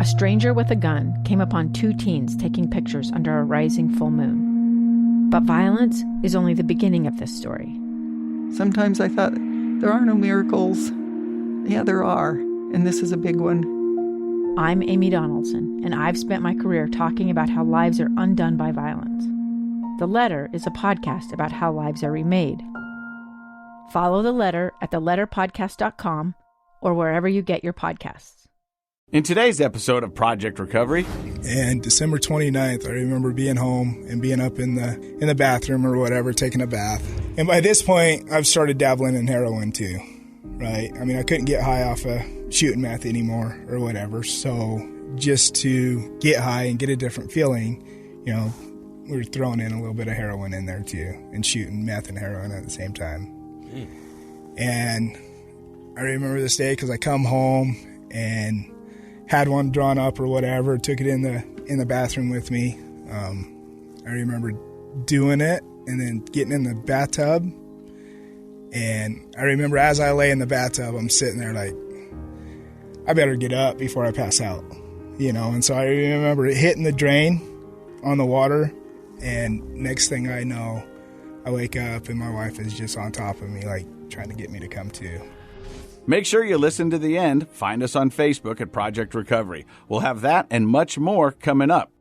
a stranger with a gun came upon 2 teens taking pictures under a rising full moon. But violence is only the beginning of this story. Sometimes I thought, there are no miracles. Yeah, there are, and this is a big one. I'm Amy Donaldson, and I've spent my career talking about how lives are undone by violence. The Letter is a podcast about how lives are remade. Follow The Letter at theletterpodcast.com or wherever you get your podcasts. In today's episode of Project Recovery. And December 29th, I remember being home and being up in the bathroom or whatever, taking a bath. And by this point, I've started dabbling in heroin too, right? I mean, I couldn't get high off of shooting meth anymore or whatever. So just to get high and get a different feeling, we were throwing in a little bit of heroin in there too and shooting meth and heroin at the same time. And I remember this day because I come home and had one drawn up or whatever, took it in the bathroom with me. I remember doing it and then getting in the bathtub. And I remember as I lay in the bathtub, I'm sitting there like, I better get up before I pass out, And so I remember it hitting the drain on the water. And next thing I know, I wake up and my wife is just on top of me, like trying to get me to come to. Make sure you listen to the end. Find us on Facebook at Project Recovery. We'll have that and much more coming up.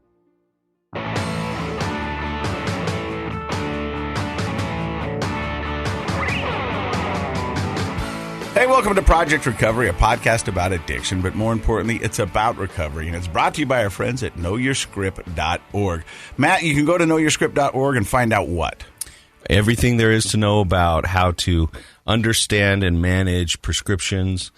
Hey, welcome to Project Recovery, a podcast about addiction, but more importantly, it's about recovery, and it's brought to you by our friends at knowyourscript.org. Matt, you can go to knowyourscript.org and find out what? Everything there is to know about how to understand and manage prescriptions,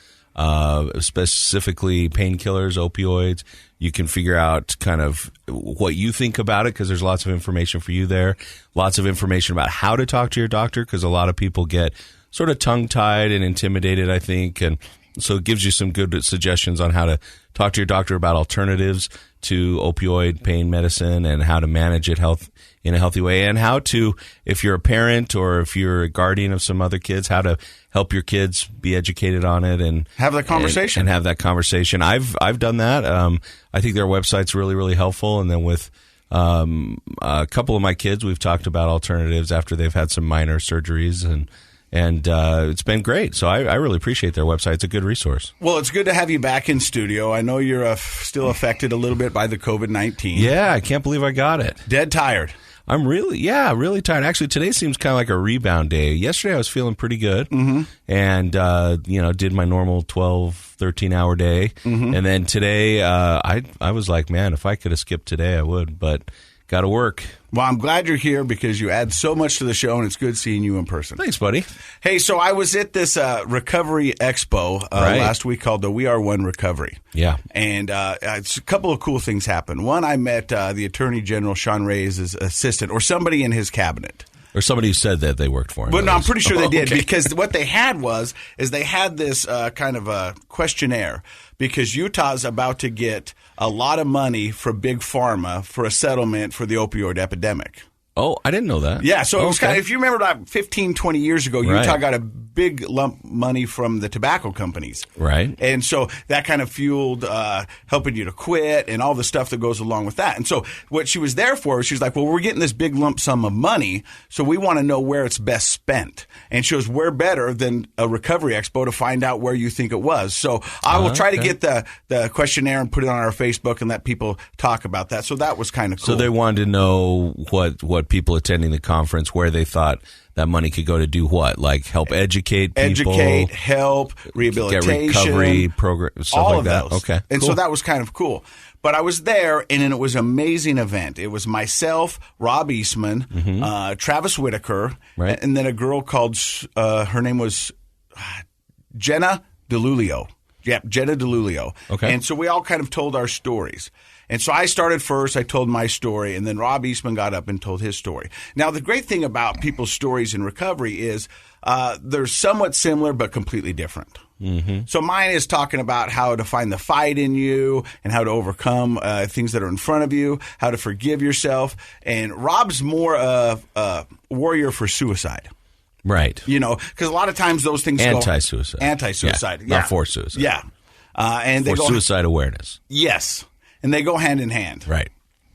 specifically painkillers, opioids. You can figure out kind of what you think about it because there's lots of information for you there. Lots of information about how to talk to your doctor because a lot of people get sort of tongue-tied and intimidated, I think. And so it gives you some good suggestions on how to talk to your doctor about alternatives to opioid pain medicine and how to manage it in a healthy way, and how to, if you're a parent or if you're a guardian of some other kids, how to help your kids be educated on it and have that conversation. And have that conversation. I've done that. I think their website's really, really helpful. And then with a couple of my kids, we've talked about alternatives after they've had some minor surgeries, and it's been great. So I really appreciate their website. It's a good resource. Well, it's good to have you back in studio. I know you're still affected a little bit by the COVID-19. Yeah, I can't believe I got it. Dead tired. I'm really tired. Actually, today seems kind of like a rebound day. Yesterday I was feeling pretty good and, did my normal 12, 13-hour day. Mm-hmm. And then today I was like, man, if I could have skipped today, I would. But got to work. Well, I'm glad you're here because you add so much to the show, and it's good seeing you in person. Thanks, buddy. Hey, so I was at this recovery expo last week called the We Are One Recovery. Yeah. And it's a couple of cool things happened. One, I met the Attorney General, Sean Reyes' assistant, or somebody in his cabinet. Or somebody who said that they worked for him. But no, I'm pretty sure they did because what they had is they had this kind of a questionnaire because Utah's about to get a lot of money from Big Pharma for a settlement for the opioid epidemic. Oh, I didn't know that. Yeah, so it was kind of, if you remember about 15, 20 years ago, Utah got a big lump money from the tobacco companies. Right. And so that kind of fueled helping you to quit and all the stuff that goes along with that. And so what she was there for, she was like, well, we're getting this big lump sum of money, so we want to know where it's best spent. And she goes, we're better than a recovery expo to find out where you think it was. So I will try to get the questionnaire and put it on our Facebook and let people talk about that. So that was kind of cool. So they wanted to know what people attending the conference, where they thought that money could go to do what? Like help educate people? Help, rehabilitation. Get recovery program, stuff all like of that. those. Okay, and cool. so that was kind of cool. But I was there, and it was an amazing event. It was myself, Rob Eastman, Travis Whitaker, and then a girl called, her name was Jenna DeLulio. Yeah, Jenna DeLulio. Okay. And so we all kind of told our stories. And so I started first, I told my story, and then Rob Eastman got up and told his story. Now, the great thing about people's stories in recovery is they're somewhat similar but completely different. Mm-hmm. So mine is talking about how to find the fight in you and how to overcome things that are in front of you, how to forgive yourself. And Rob's more a warrior for suicide. Right. You know, because a lot of times those things Anti-suicide. Anti-suicide. Yeah. Not for suicide. Yeah. And For suicide awareness. Yes. And they go hand in hand. Right.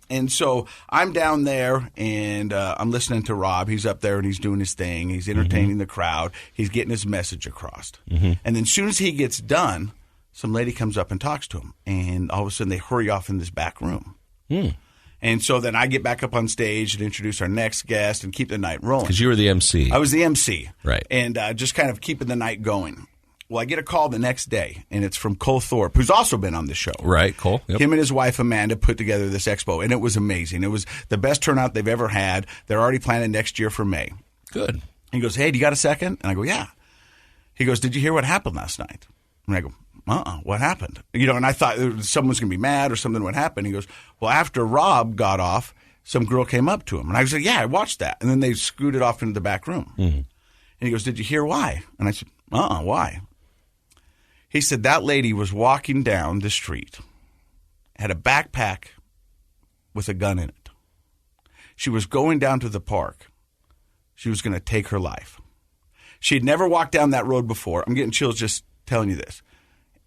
And so I'm down there, and I'm listening to Rob. He's up there, and he's doing his thing. He's entertaining the crowd. He's getting his message across. And then as soon as he gets done, some lady comes up and talks to him. And all of a sudden, they hurry off in this back room. And so then I get back up on stage and introduce our next guest and keep the night rolling. Because you were the MC. I was the MC. Right. And just kind of keeping the night going. Well, I get a call the next day, and it's from Cole Thorpe, who's also been on the show. Right, Cole. Yep. Him and his wife, Amanda, put together this expo, and it was amazing. It was the best turnout they've ever had. They're already planning next year for May. Good. He goes, hey, do you got a second? And I go, yeah. He goes, did you hear what happened last night? And I go, what happened? And I thought someone's going to be mad or something would happen. He goes, well, after Rob got off, some girl came up to him. And I said, yeah, I watched that. And then they scooted off into the back room. And he goes, did you hear why? And I said, why? He said that lady was walking down the street, had a backpack with a gun in it. She was going down to the park. She was going to take her life. She had never walked down that road before. I'm getting chills just telling you this.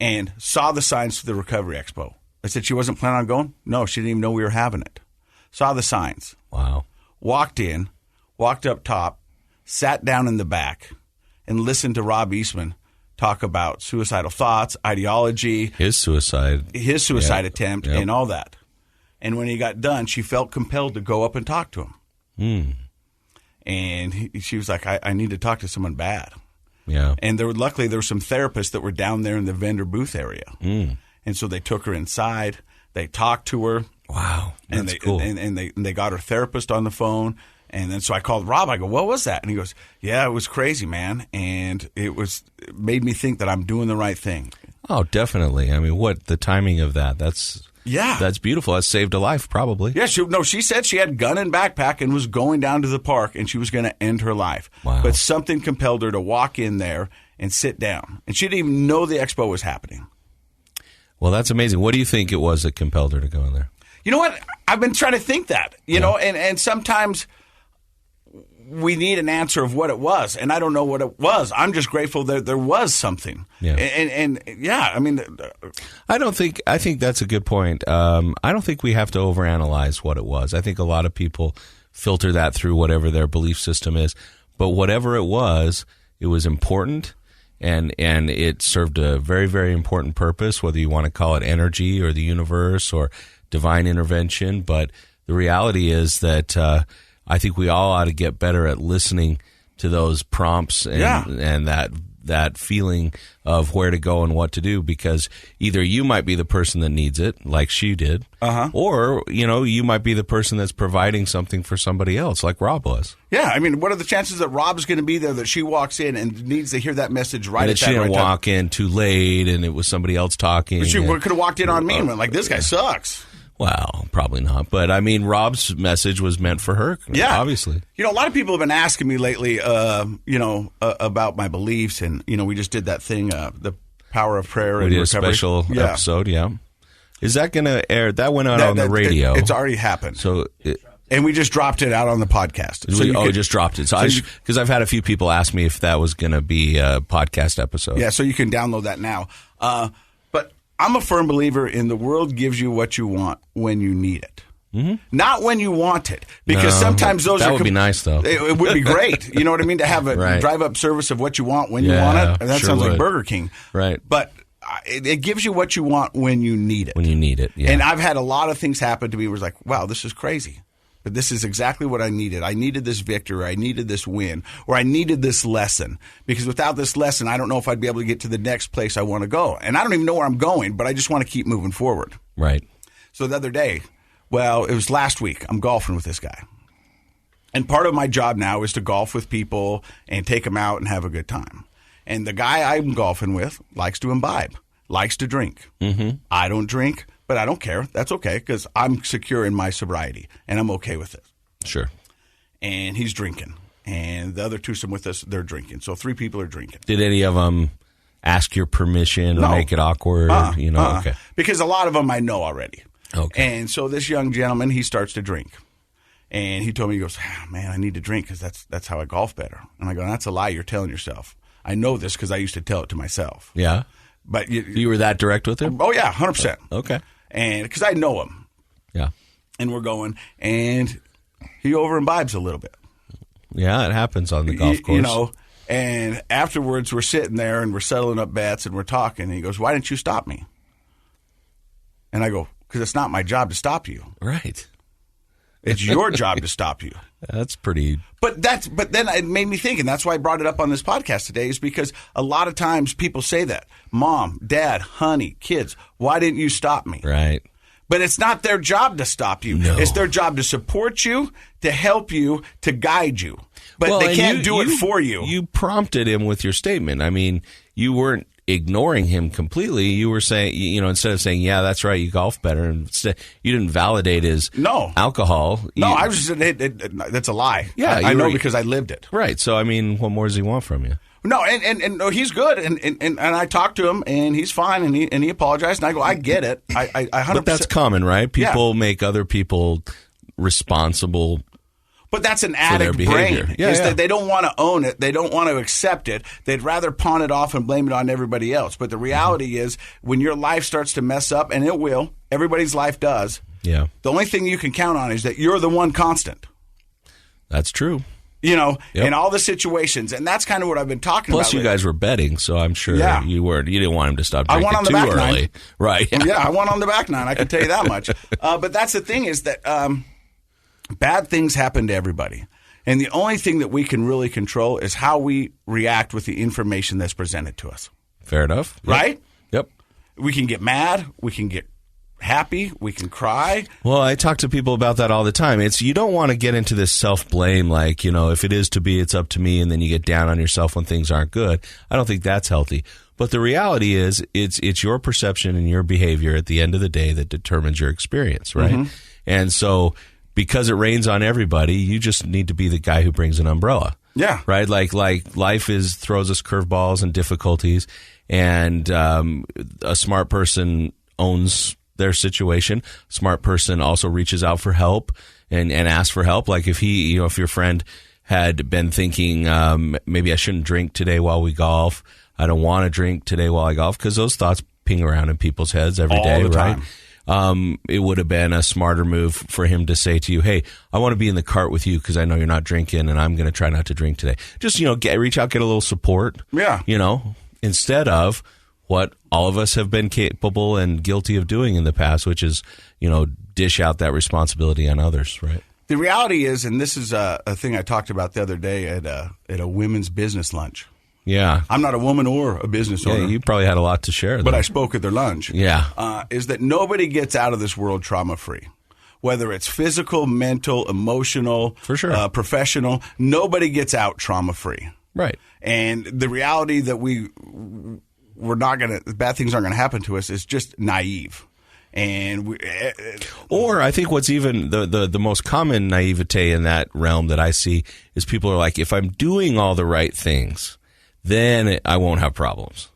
And saw the signs for the Recovery Expo. I said she wasn't planning on going? No, she didn't even know we were having it. Saw the signs. Wow. Walked in, walked up top, sat down in the back, and listened to Rob Eastman talk about suicidal thoughts, ideology. His suicide attempt, and all that. And when he got done, she felt compelled to go up and talk to him. And she was like, I need to talk to someone bad. Yeah. And luckily there were some therapists that were down there in the vendor booth area. And so they took her inside. They talked to her. Wow. That's cool. And they got her therapist on the phone. And then so I called Rob. I go, what was that? And he goes, yeah, it was crazy, man. And it made me think that I'm doing the right thing. Oh, definitely. I mean, the timing of that? That's beautiful. That saved a life, probably. Yeah, she said she had gun and backpack and was going down to the park, and she was going to end her life. Wow. But something compelled her to walk in there and sit down. And she didn't even know the expo was happening. Well, that's amazing. What do you think it was that compelled her to go in there? You know what? I've been trying to think that, you know, and sometimes we need an answer of what it was, and I don't know what it was. I'm just grateful that there was something. Yeah. And I mean, I think that's a good point. I don't think we have to overanalyze what it was. I think a lot of people filter that through whatever their belief system is. But whatever it was important, and it served a very, very important purpose, whether you want to call it energy or the universe or divine intervention. But the reality is that I think we all ought to get better at listening to those prompts and that feeling of where to go and what to do, because either you might be the person that needs it, like she did, or you might be the person that's providing something for somebody else, like Rob was. Yeah, I mean, what are the chances that Rob's going to be there, that she walks in and needs to hear that message right and at that she didn't right walk in too late, and it was somebody else talking. But she could have walked in on me and went like, "This guy sucks." Well, probably not. But, I mean, Rob's message was meant for her, obviously. You know, a lot of people have been asking me lately, about my beliefs. And, we just did that thing, the Power of Prayer and Recovery. We did a special episode, Is that going to air? That went out on the radio. It's already happened. And we just dropped it out on the podcast. Just dropped it. Because I've had a few people ask me if that was going to be a podcast episode. Yeah, so you can download that now. But I'm a firm believer in the world gives you what you want when you need it. Mm-hmm. Not when you want it. Because sometimes that would be nice, though. It would be great. You know what I mean? To have a drive-up service of what you want when you want it. And that sounds like Burger King. Right. But it gives you what you want when you need it. When you need it, yeah. And I've had a lot of things happen to me where it's like, wow, this is crazy. But this is exactly what I needed. I needed this victory. I needed this win. Or I needed this lesson. Because without this lesson, I don't know if I'd be able to get to the next place I want to go. And I don't even know where I'm going, but I just want to keep moving forward. Right. So the other day, it was last week, I'm golfing with this guy. And part of my job now is to golf with people and take them out and have a good time. And the guy I'm golfing with likes to imbibe, likes to drink. Mm-hmm. I don't drink. But I don't care. That's okay because I'm secure in my sobriety, and I'm okay with it. Sure. And he's drinking. And the other twosome with us, they're drinking. So 3 people are drinking. Did any of them ask your permission or make it awkward? Okay. Because a lot of them I know already. Okay. And so this young gentleman, he starts to drink. And he told me, he goes, man, I need to drink because that's how I golf better. And I go, that's a lie you're telling yourself. I know this because I used to tell it to myself. Yeah. But you were that direct with him? Oh, yeah, 100%. Okay. And because I know him. Yeah. And we're going, and he over imbibes a little bit. Yeah, it happens on the golf course. You know, and afterwards we're sitting there and we're settling up bets and we're talking. And he goes, "Why didn't you stop me?" And I go, "Because it's not my job to stop you. Right. It's your job to stop you." That's pretty. But then it made me think, and that's why I brought it up on this podcast today, is because a lot of times people say that, "Mom, Dad, honey, kids, why didn't you stop me?" Right. But it's not their job to stop you. No. It's their job to support you, to help you, to guide you. But they can't do it for you. You prompted him with your statement. I mean, you weren't ignoring him completely. You were saying, instead of saying, "Yeah, that's right, you golf better," and you didn't validate his alcohol. I was just that's a lie. Yeah, I know because I lived it. Right. So, I mean, what more does he want from you? No, and no, he's good, and I talked to him, and he's fine, and he apologized, and I go, I get it, I 100%. But that's common, right? People make other people responsible. But that's an addict brain. That they don't want to own it, they don't want to accept it. They'd rather pawn it off and blame it on everybody else. But the reality is, when your life starts to mess up, and it will, everybody's life does. Yeah. The only thing you can count on is that you're the one constant. That's true. In all the situations. And that's kind of what I've been talking about. Plus, you guys were betting, so I'm sure you didn't want him to stop drinking I won on the too back early. Nine. Right. Yeah, I won on the back nine. I can tell you that much. But that's the thing is that bad things happen to everybody. And the only thing that we can really control is how we react with the information that's presented to us. Fair enough. Yep. Right? Yep. We can get mad. We can get happy, we can cry. Well, I talk to people about that all the time. You don't want to get into this self-blame, like, if it is to be, it's up to me, and then you get down on yourself when things aren't good. I don't think that's healthy. But the reality is, it's your perception and your behavior at the end of the day that determines your experience, right? Mm-hmm. And so, because it rains on everybody, you just need to be the guy who brings an umbrella. Yeah. Right? Like life throws us curveballs and difficulties, and a smart person owns their situation. Smart person also reaches out for help and asks for help. Like if your friend had been thinking, maybe I shouldn't drink today while we golf. I don't want to drink today while I golf, because those thoughts ping around in people's heads every day, right? It would have been a smarter move for him to say to you, "Hey, I want to be in the cart with you because I know you're not drinking, and I'm going to try not to drink today." Just, reach out, get a little support. Yeah. Instead of what all of us have been capable and guilty of doing in the past, which is, dish out that responsibility on others, right? The reality is, and this is a thing I talked about the other day at a women's business lunch. Yeah. I'm not a woman or a business owner. Yeah, you probably had a lot to share, but I spoke at their lunch. Yeah. Is that nobody gets out of this world trauma-free. Whether it's physical, mental, emotional, for sure, professional, nobody gets out trauma-free. Right. And the reality that we're not going to, bad things aren't going to happen to us is just naive. And or I think what's even the most common naivete in that realm that I see is people are like, if I'm doing all the right things, then I won't have problems.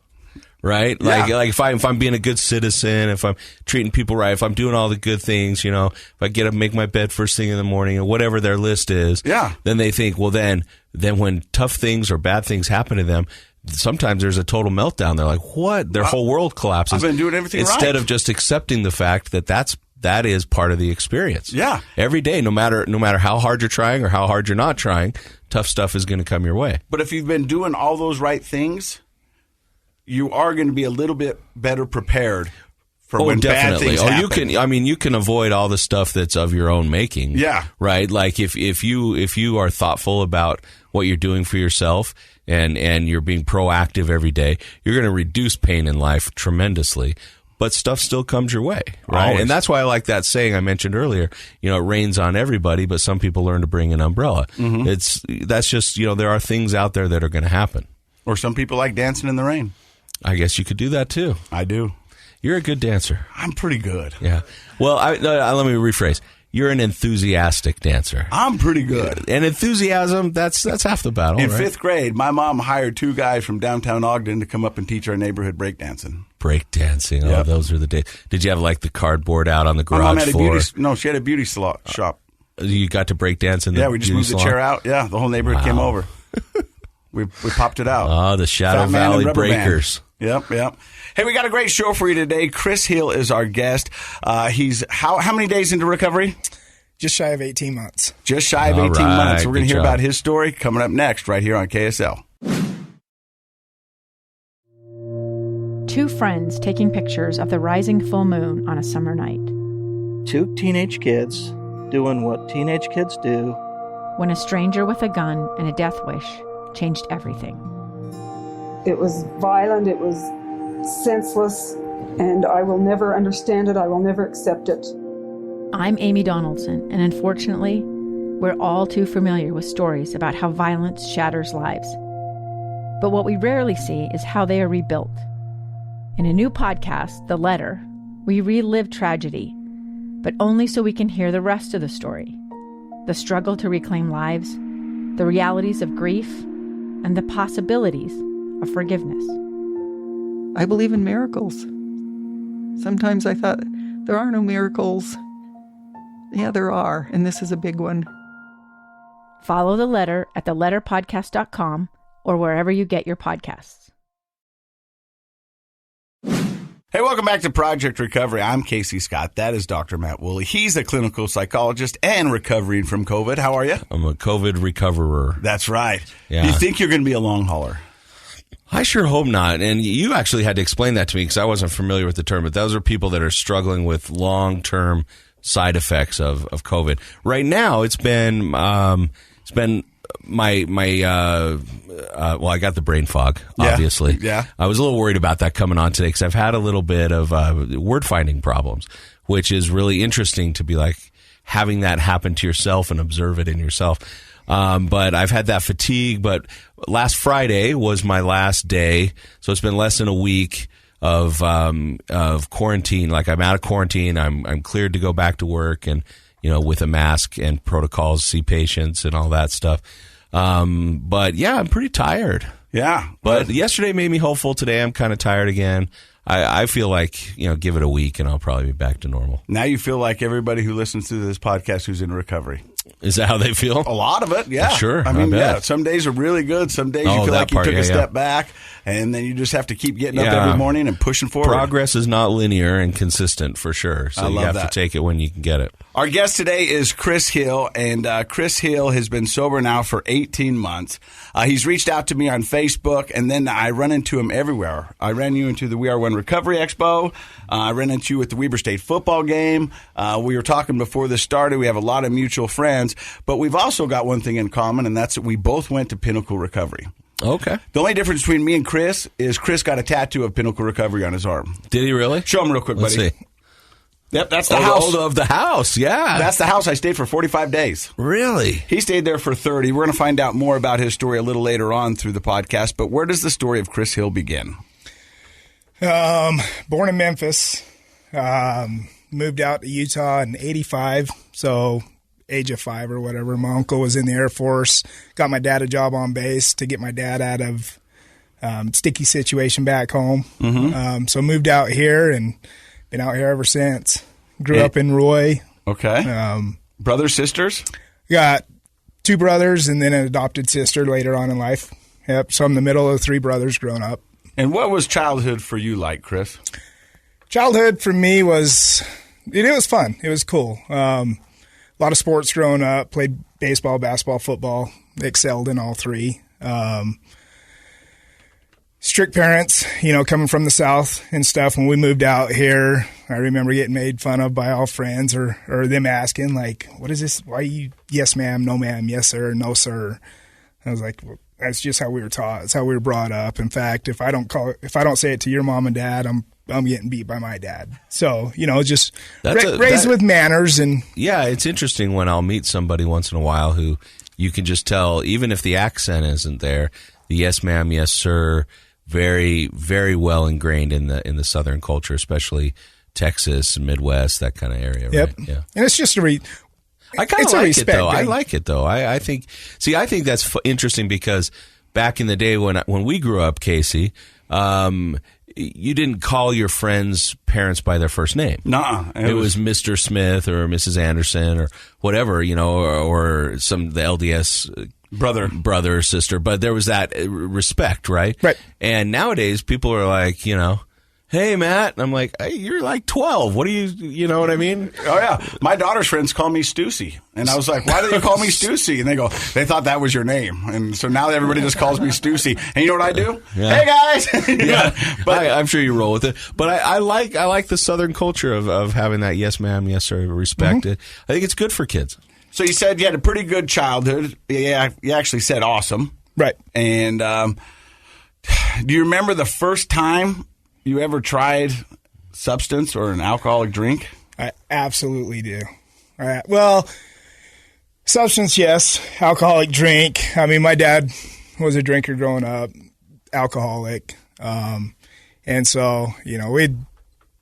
Right? Like if I'm being a good citizen, if I'm treating people right, if I'm doing all the good things, if I get up and make my bed first thing in the morning, or whatever their list is, then they think, well, then when tough things or bad things happen to them, sometimes there's a total meltdown. They're like, what? Their whole world collapses. I've been doing everything instead right. of just accepting the fact that is part of the experience. Yeah. Every day, no matter how hard you're trying or how hard you're not trying, tough stuff is going to come your way. But if you've been doing all those right things, you are going to be a little bit better prepared for when definitely. bad things happen. You can avoid all the stuff that's of your own making. Yeah. Right? Like if you are thoughtful about what you're doing for yourself and you're being proactive every day, you're going to reduce pain in life tremendously. But stuff still comes your way, right? Always. And that's why I like that saying I mentioned earlier. It rains on everybody, but some people learn to bring an umbrella. Mm-hmm. That's just, there are things out there that are going to happen. Or some people like dancing in the rain. I guess you could do that too. I do. You're a good dancer. I'm pretty good. Yeah. Well, let me rephrase. You're an enthusiastic dancer. I'm pretty good. And enthusiasm, that's half the battle. In right? 5th grade, my mom hired 2 guys from downtown Ogden to come up and teach our neighborhood breakdancing. Breakdancing. Oh, Yep. Those were the days. Did you have like the cardboard out on the garage my mom had floor? she had a beauty shop. You got to breakdance in the Yeah, we just moved the chair out. Yeah, the whole neighborhood came over. We popped it out. Oh, the Shadow Fat Man and Valley Rubber Band. Breakers. Yep. Hey, we got a great show for you today. Chris Hill is our guest. He's how many days into recovery? Just shy of 18 months. Just shy of 18 months. We're going to hear about his story coming up next right here on KSL. Two friends taking pictures of the rising full moon on a summer night. Two teenage kids doing what teenage kids do. When a stranger with a gun and a death wish changed everything. It was violent, it was senseless, and I will never understand it, I will never accept it. I'm Amy Donaldson, and unfortunately, we're all too familiar with stories about how violence shatters lives. But what we rarely see is how they are rebuilt. In a new podcast, The Letter, we relive tragedy, but only so we can hear the rest of the story. The struggle to reclaim lives, the realities of grief, and the possibilities of forgiveness. I believe in miracles. Sometimes I thought, there are no miracles. Yeah, there are, and this is a big one. Follow The Letter at theletterpodcast.com or wherever you get your podcasts. Hey, welcome back to Project Recovery. I'm Casey Scott. That is Dr. Matt Woolley. He's a clinical psychologist and recovering from COVID. How are you? I'm a COVID recoverer. That's right. Yeah. Do you think you're going to be a long hauler? I sure hope not. And you actually had to explain that to me because I wasn't familiar with the term, but those are people that are struggling with long-term side effects of COVID. Right now, it's been well, I got the brain fog, obviously. Yeah. I was a little worried about that coming on today because I've had a little bit of word finding problems, which is really interesting to be like having that happen to yourself and observe it in yourself. But I've had that fatigue, but last Friday was my last day. So it's been less than a week of quarantine. Like I'm out of quarantine. I'm cleared to go back to work and, with a mask and protocols, see patients and all that stuff. But yeah, I'm pretty tired. Yeah. But yesterday made me hopeful. Today I'm kind of tired again. I feel like, give it a week and I'll probably be back to normal. Now you feel like everybody who listens to this podcast who's in recovery. Is that how they feel? A lot of it, yeah. Sure. I mean, bet. yeah. Some days are really good. Some days you feel like you took a step back, and then you just have to keep getting up every morning and pushing forward. Progress is not linear and consistent for sure. So you have to take it when you can get it. Our guest today is Chris Hill, and Chris Hill has been sober now for 18 months. He's reached out to me on Facebook, and then I run into him everywhere. I ran you into the We Are One Recovery Expo. I ran into you at the Weber State football game. We were talking before this started. We have a lot of mutual friends, but we've also got one thing in common, and that's that we both went to Pinnacle Recovery. Okay. The only difference between me and Chris is Chris got a tattoo of Pinnacle Recovery on his arm. Did he really? Show him real quick, buddy. Let's see. Yep, that's the house. Of the house, yeah. That's the house I stayed for 45 days. Really? He stayed there for 30. We're going to find out more about his story a little later on through the podcast, but where does the story of Chris Hill begin? Born in Memphis, moved out to Utah in 85, so age of 5 or whatever. My uncle was in the Air Force, got my dad a job on base to get my dad out of sticky situation back home. Mm-hmm. So moved out here and been out here ever since. Grew up in Roy. Okay. Brothers, sisters? Got 2 brothers and then an adopted sister later on in life. Yep. So I'm the middle of 3 brothers growing up. And what was childhood for you like, Chris? Childhood for me was fun. It was cool. A lot of sports growing up. Played baseball, basketball, football. Excelled in all 3. Strict parents, coming from the South and stuff. When we moved out here, I remember getting made fun of by all friends or them asking, like, what is this? Why are you, yes, ma'am, no, ma'am, yes, sir, no, sir. I was like, well, that's just how we were taught. It's how we were brought up. In fact, if I don't say it to your mom and dad, I'm getting beat by my dad. So, just raised with manners. And yeah, it's interesting when I'll meet somebody once in a while who you can just tell, even if the accent isn't there, the yes, ma'am, yes, sir, very, very well ingrained in the Southern culture, especially Texas, Midwest, that kind of area. Yep. Right? Yeah. And it's just I kind of like it, though. I like it, though. I think that's interesting because back in the day when we grew up, Casey, you didn't call your friends' parents by their first name. Nuh-uh. It was Mr. Smith or Mrs. Anderson or whatever, or the LDS brother or sister, but there was that respect, right? Right. And nowadays people are like, hey, Matt. And I'm like, hey, you're like 12. What do you know what I mean? Oh, yeah. My daughter's friends call me Stussy. And I was like, why do they call me Stussy? And they thought that was your name. And so now everybody just calls me Stussy. And you know what I do? Yeah. Hey, guys. Yeah. But I'm sure you roll with it. But I like the Southern culture of having that yes, ma'am, yes, sir, respect. I think it's good for kids. So you said you had a pretty good childhood. Yeah, you actually said awesome. Right. And do you remember the first time you ever tried substance or an alcoholic drink? I absolutely do. Well, substance, yes. Alcoholic drink. I mean, my dad was a drinker growing up, alcoholic. And so, we'd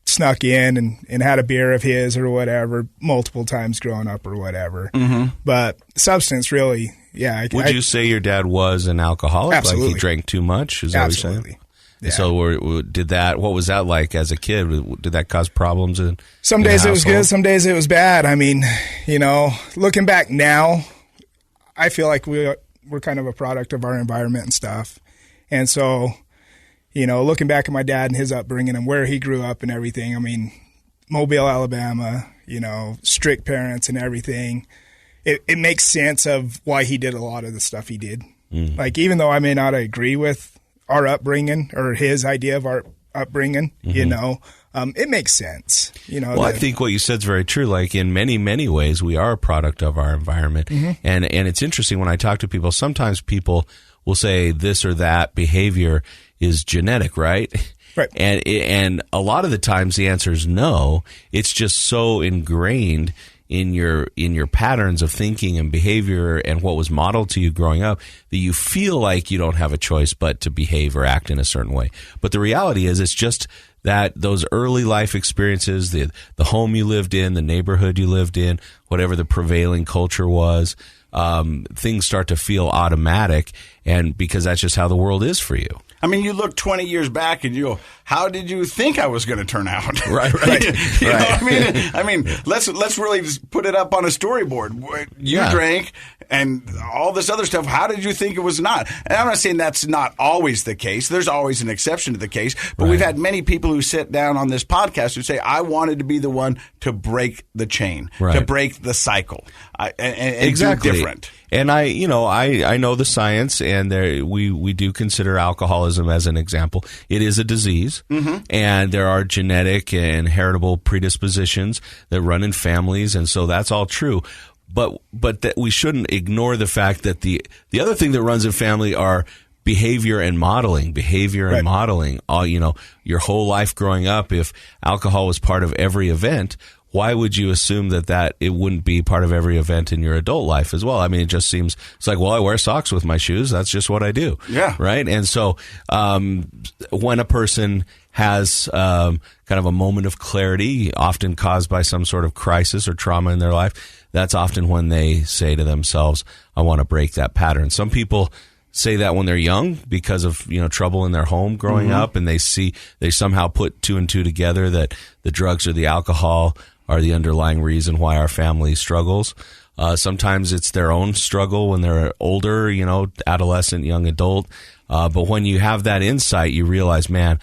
snuck in and had a beer of his or whatever multiple times growing up or whatever. Mm-hmm. But substance, really, yeah. Would you say your dad was an alcoholic? Absolutely. Like he drank too much? Is that Absolutely. what you're saying? Yeah. So what was that like as a kid? Did that cause problems? Some days it was good, some days it was bad. I mean, looking back now, I feel like we're kind of a product of our environment and stuff. And so, looking back at my dad and his upbringing and where he grew up and everything, I mean, Mobile, Alabama, strict parents and everything, it makes sense of why he did a lot of the stuff he did. Mm. Like, even though I may not agree with our upbringing or his idea of our upbringing, it makes sense. Well, I think what you said is very true. Like in many, many ways, we are a product of our environment. Mm-hmm. And it's interesting when I talk to people, sometimes people will say this or that behavior is genetic, right? Right. And a lot of the times the answer is no. It's just so ingrained in your patterns of thinking and behavior and what was modeled to you growing up that you feel like you don't have a choice but to behave or act in a certain way. But the reality is it's just that those early life experiences, the home you lived in, the neighborhood you lived in, whatever the prevailing culture was, things start to feel automatic, and because that's just how the world is for you. I mean, you look 20 years back and you go, how did you think I was going to turn out? Right. You know what I mean, let's really just put it up on a storyboard. You drank and all this other stuff. How did you think it was not? And I'm not saying that's not always the case. There's always an exception to the case. But we've had many people who sit down on this podcast who say, I wanted to be the one to break the chain, to break the cycle, and exactly. do different. And I know the science, and we do consider alcoholism as an example. It is a disease, and there are genetic and heritable predispositions that run in families, and so that's all true. But that we shouldn't ignore the fact that the other thing that runs in family are behavior and modeling. And modeling. Your whole life growing up, if alcohol was part of every event, why would you assume that it wouldn't be part of every event in your adult life as well? I mean, it just seems, it's like, well, I wear socks with my shoes. That's just what I do. Yeah. Right? And so when a person has kind of a moment of clarity, often caused by some sort of crisis or trauma in their life, that's often when they say to themselves, I want to break that pattern. Some people say that when they're young because of trouble in their home growing up, and they somehow put two and two together that the drugs or the alcohol are the underlying reason why our family struggles. Sometimes it's their own struggle when they're older, adolescent, young adult. But when you have that insight, you realize, man,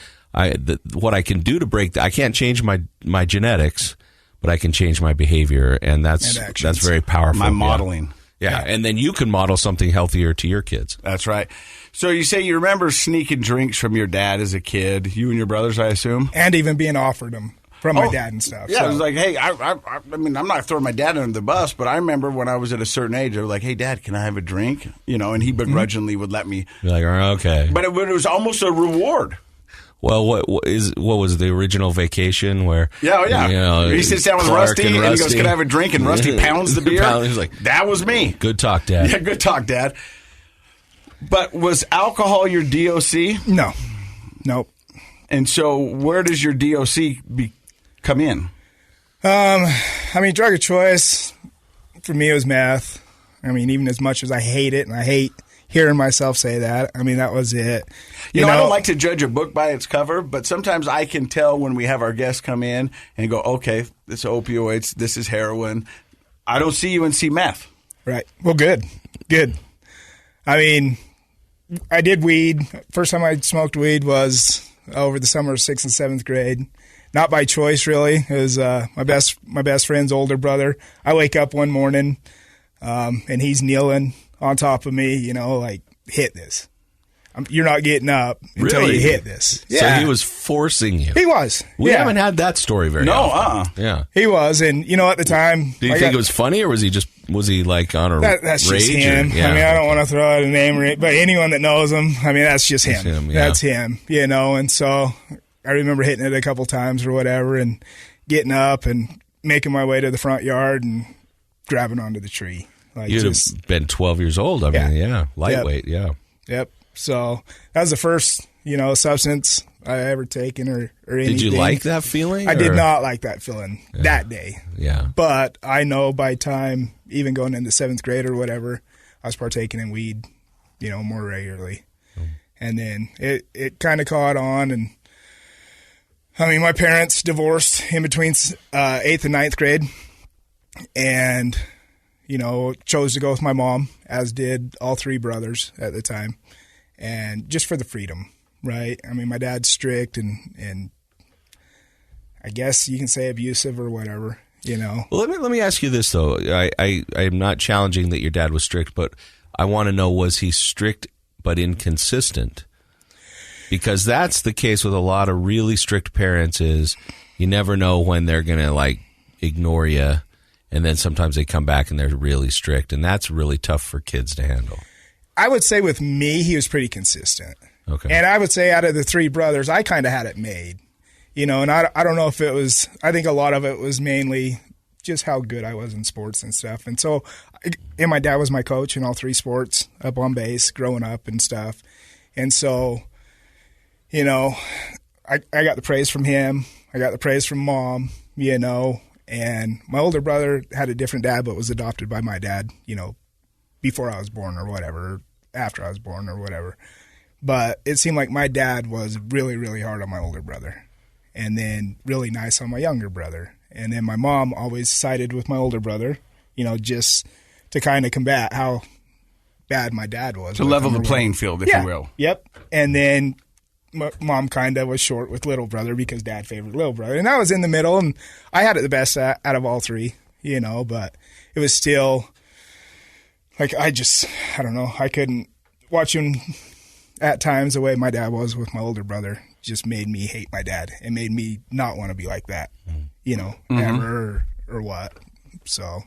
what I can do to break that, I can't change my genetics, but I can change my behavior, and that's very powerful. My modeling. Yeah, and then you can model something healthier to your kids. That's right. So you say you remember sneaking drinks from your dad as a kid, you and your brothers, I assume? And even being offered them from my dad and stuff. Yeah, so. It was like, hey, I mean, I'm not throwing my dad under the bus, but I remember when I was at a certain age, I was like, hey, Dad, can I have a drink? And he begrudgingly would let me. You're like, okay. But it was almost a reward. Well, what was the original Vacation where? Yeah. He sits down with Rusty and he goes, "Can I have a drink?" And Rusty pounds the beer. He's like, "That was me." Good talk, Dad. Yeah, good talk, Dad. But was alcohol your DOC? No, nope. And so, where does your DOC come in? I mean, drug of choice for me was meth. I mean, even as much as I hate it, and I hate hearing myself say that, I mean, that was it. You know, I don't like to judge a book by its cover, but sometimes I can tell when we have our guests come in and go, okay, this is opioids, this is heroin. I don't see you and see meth. Right. Well, good. I mean, I did weed. First time I smoked weed was over the summer of 6th and 7th grade. Not by choice, really. It was my best friend's older brother. I wake up one morning, and he's kneeling on top of me, you know, like, hit this. You're not getting up until Really? you hit this. So he was forcing you. He was. We yeah. haven't had that story very often. Yeah. He was, and you know, at the time, Do you think it was funny, or was he like on a that's rage? just him. Yeah, I mean, I don't want to throw out a name, but anyone that knows him, I mean, that's just him. That's him, you know. And so I remember hitting it a couple times or whatever, and getting up and making my way to the front yard and grabbing onto the tree. Like, you'd have been 12 years old. I mean, yeah, lightweight, Yep. So that was the first, you know, substance I ever taken or anything. Did you like that feeling? I did not like that feeling that day. Yeah. But I know by time, even going into 7th grade or whatever, I was partaking in weed, you know, more regularly. And then it kind of caught on. And I mean, my parents divorced in between 8th and 9th grade. And, you know, chose to go with my mom, as did all 3 brothers at the time. And just for the freedom, right? I mean, my dad's strict and I guess you can say abusive or whatever, you know. Well, let me ask you this, though. I'm not challenging that your dad was strict, but I want to know, was he strict but inconsistent? Because that's the case with a lot of really strict parents, is you never know when they're going to, like, ignore you, and then sometimes they come back and they're really strict, and that's really tough for kids to handle. I would say with me, he was pretty consistent. Okay. And I would say out of the 3 brothers, I kind of had it made, you know, and I don't know if it was, I think a lot of it was mainly just how good I was in sports and stuff. And so, and my dad was my coach in all 3 sports up on base growing up and stuff. And so, you know, I got the praise from him. I got the praise from mom, you know, and my older brother had a different dad, but was adopted by my dad, you know, before I was born or whatever, after I was born or whatever. But it seemed like my dad was really, really hard on my older brother, and then really nice on my younger brother. And then my mom always sided with my older brother, you know, just to kind of combat how bad my dad was. To level the playing field, if you will. Yep. And then mom kind of was short with little brother because dad favored little brother. And I was in the middle, and I had it the best out of all 3, you know, but it was still like, I don't know. I couldn't watch him at times the way my dad was with my older brother. Just made me hate my dad and made me not want to be like that, you know, ever or what. So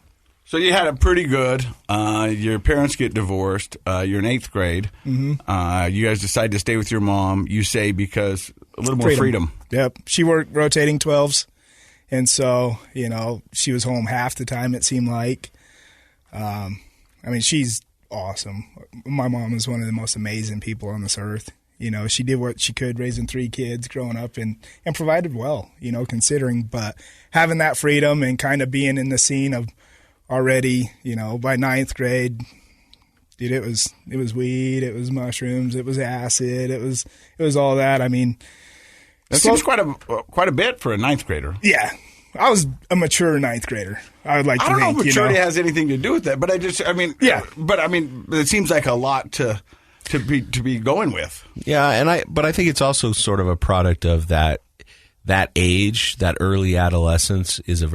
you had it pretty good. Your parents get divorced. You're in 8th grade. Mm-hmm. You guys decide to stay with your mom, you say, because a little more freedom. Yep. She worked rotating 12s. And so, you know, she was home half the time, it seemed like. I mean, she's awesome. My mom is one of the most amazing people on this earth. You know, she did what she could raising 3 kids growing up and provided well, you know, considering. But having that freedom and kind of being in the scene of already, you know, by 9th grade, dude, it was weed, it was mushrooms, it was acid, it was all that. I mean, that seems quite a bit for a 9th grader. Yeah. I was a mature 9th grader. I would like to think. I don't know if maturity has anything to do with that, but it seems like a lot to be going with. Yeah, but I think it's also sort of a product of that age, that early adolescence is a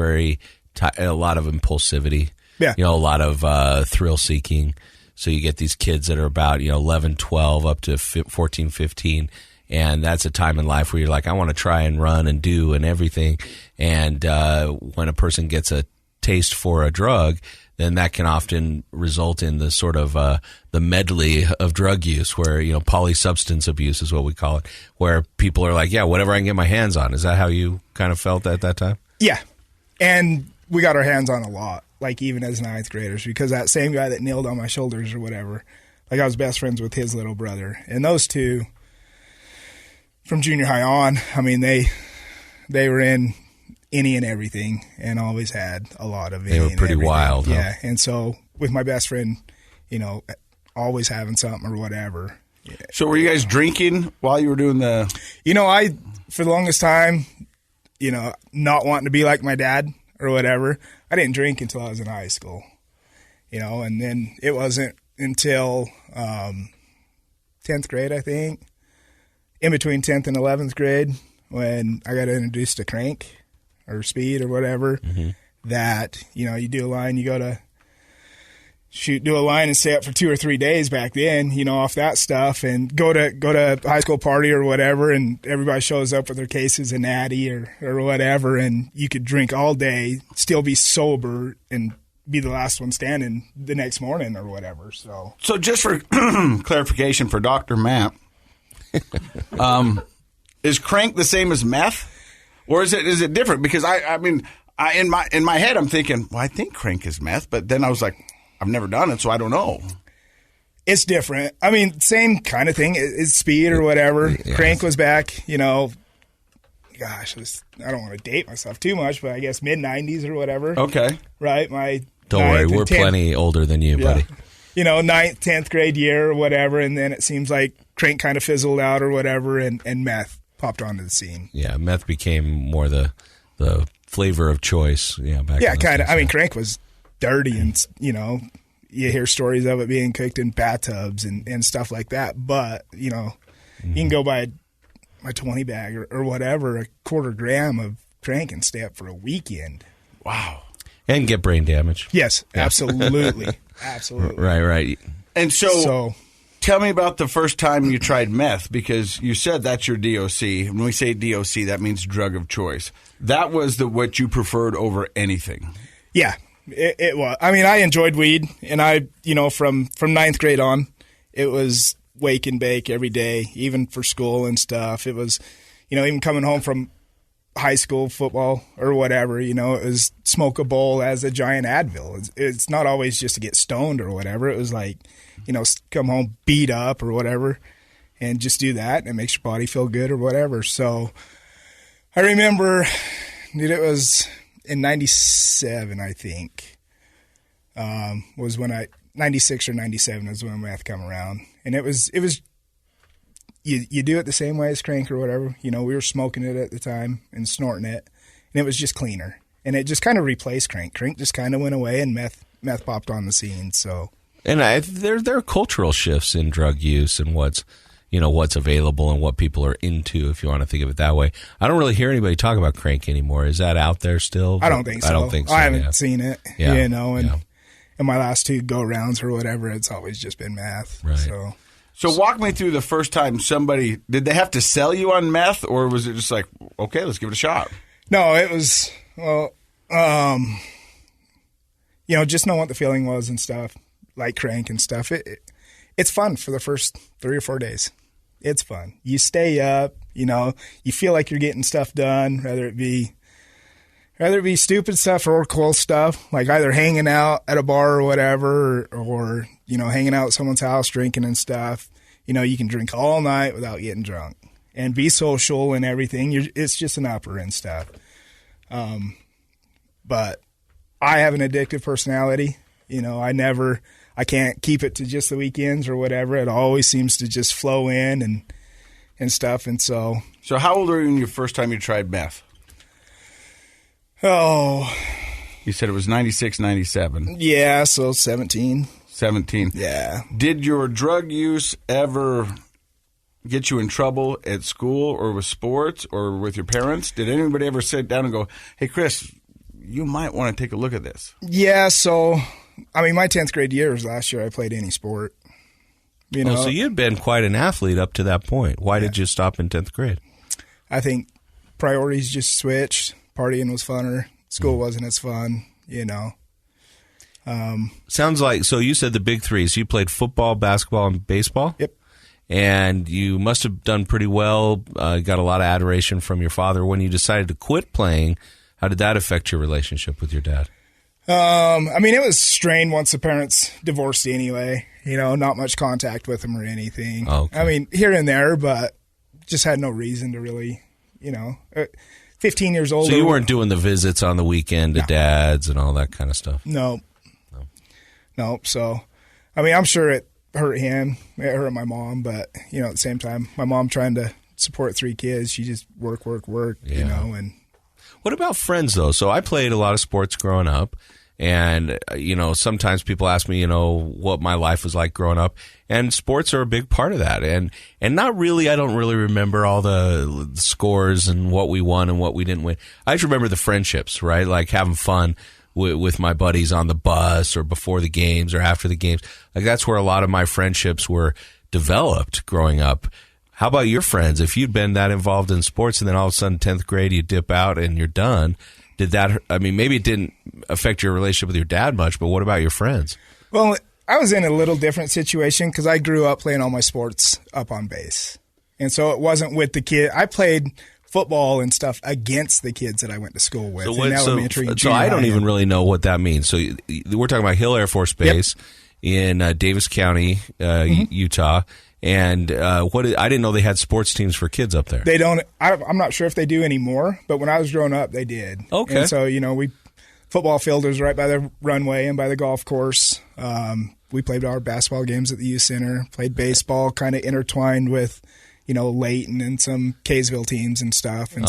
lot of impulsivity. Yeah. You know, a lot of thrill seeking. So you get these kids that are about, you know, 11, 12 up to 14, 15. And that's a time in life where you're like, I want to try and run and do and everything. And when a person gets a taste for a drug, then that can often result in the sort of the medley of drug use, where, you know, polysubstance abuse is what we call it, where people are like, yeah, whatever I can get my hands on. Is that how you kind of felt at that time? Yeah. And we got our hands on a lot, like even as 9th graders, because that same guy that kneeled on my shoulders or whatever, like I was best friends with his little brother. And those two, from junior high on, I mean, they were in any and everything and always had a lot of it. They were pretty wild. Huh? Yeah. And so with my best friend, you know, always having something or whatever. Yeah. So were you guys drinking while you were doing the... You know, for the longest time, you know, not wanting to be like my dad or whatever, I didn't drink until I was in high school. You know, and then it wasn't until 10th grade, I think, in between 10th and 11th grade, when I got introduced to crank or speed or whatever, that, you do a line, you go to do a line and stay up for 2 or 3 days back then, off that stuff, and go to high school party or whatever, and everybody shows up with their cases of natty or whatever, and you could drink all day, still be sober, and be the last one standing the next morning or whatever. So just for clarification for Dr. Matt, is crank the same as meth, or is it different? Because in my head I'm thinking, well, I think crank is meth, but then I was like, I've never done it, so I don't know. It's different. Same kind of thing. It's speed or whatever. Yes. Crank was back, gosh, I don't want to date myself too much, but I guess mid-90s or whatever. Okay. Right? Don't worry, we're plenty older than you, buddy. 9th, 10th grade year or whatever, and then it seems like crank kind of fizzled out or whatever, and meth popped onto the scene. Yeah, meth became more the flavor of choice. Yeah, back kind of. Crank was dirty, and you hear stories of it being cooked in bathtubs and stuff like that, but you can go buy my 20 bag or whatever, a quarter gram of crank, and stay up for a weekend. Wow. And get brain damage. Yes, absolutely. Absolutely. Right. And so tell me about the first time you tried meth, because you said that's your DOC. When we say DOC, that means drug of choice. That was what you preferred over anything. Yeah. It was. I enjoyed weed, and from 9th grade on, it was wake and bake every day, even for school and stuff. It was, even coming home from high school football or whatever, it was smoke a bowl as a giant Advil. It's not always just to get stoned or whatever. It was like, come home beat up or whatever, and just do that, and it makes your body feel good or whatever. So I remember, it was in 97, I think, was when 96 or 97 is when meth come around. And it was you do it the same way as crank or whatever. We were smoking it at the time and snorting it, and it was just cleaner. And it just kind of replaced crank. Crank just kind of went away, and meth popped on the scene. So, and there are cultural shifts in drug use and what's available and what people are into, if you want to think of it that way. I don't really hear anybody talk about crank anymore. Is that out there still? I don't think so. I haven't seen it. Yeah. In my last 2 go-rounds or whatever, it's always just been meth. Right. So walk me through the first time did they have to sell you on meth, or was it just like, okay, let's give it a shot? No, it was, just know what the feeling was and stuff, like crank and stuff. It's fun for the first 3 or 4 days. It's fun. You stay up, you feel like you're getting stuff done, whether it be stupid stuff or cool stuff, like either hanging out at a bar or whatever, or hanging out at someone's house drinking and stuff. You can drink all night without getting drunk and be social and everything. It's just an upper and stuff. But I have an addictive personality. I can't keep it to just the weekends or whatever. It always seems to just flow in and stuff. And so how old were you when first time you tried meth? Oh. You said it was 96, 97. Yeah, so 17. 17. Yeah. Did your drug use ever get you in trouble at school or with sports or with your parents? Did anybody ever sit down and go, hey, Chris, you might want to take a look at this? Yeah, so, my 10th grade year was last year I played any sport. So you'd been quite an athlete up to that point. Why did you stop in 10th grade? I think priorities just switched. Partying was funner. School wasn't as fun, Sounds like, so you said the big threes. You played football, basketball, and baseball? Yep. And you must have done pretty well, got a lot of adoration from your father. When you decided to quit playing, how did that affect your relationship with your dad? It was strained once the parents divorced anyway. Not much contact with him or anything. Oh, okay. Here and there, but just had no reason to really, 15 years old. So you weren't doing the visits on the weekend to dads and all that kind of stuff? No. So, I'm sure it hurt him. It hurt my mom, but, at the same time, my mom trying to support 3 kids, she just work, and. What about friends, though? So I played a lot of sports growing up, And, sometimes people ask me, what my life was like growing up. And sports are a big part of that. And not really, I don't really remember all the scores and what we won and what we didn't win. I just remember the friendships, right? Like having fun with my buddies on the bus or before the games or after the games. Like that's where a lot of my friendships were developed growing up. How about your friends? If you'd been that involved in sports and then all of a sudden 10th grade you dip out and you're done, maybe it didn't affect your relationship with your dad much, but what about your friends? Well, I was in a little different situation because I grew up playing all my sports up on base. And so it wasn't with the kid. I played football and stuff against the kids that I went to school with in elementary and junior So I don't high. even really know what that means. So we're talking about Hill Air Force Base in Davis County, Utah. And I didn't know they had sports teams for kids up there. They don't. I'm not sure if they do anymore, but when I was growing up, they did. Okay. And so, football field was right by the runway and by the golf course. We played our basketball games at the youth center, played baseball, kind of intertwined with, Layton and some Kaysville teams and stuff. And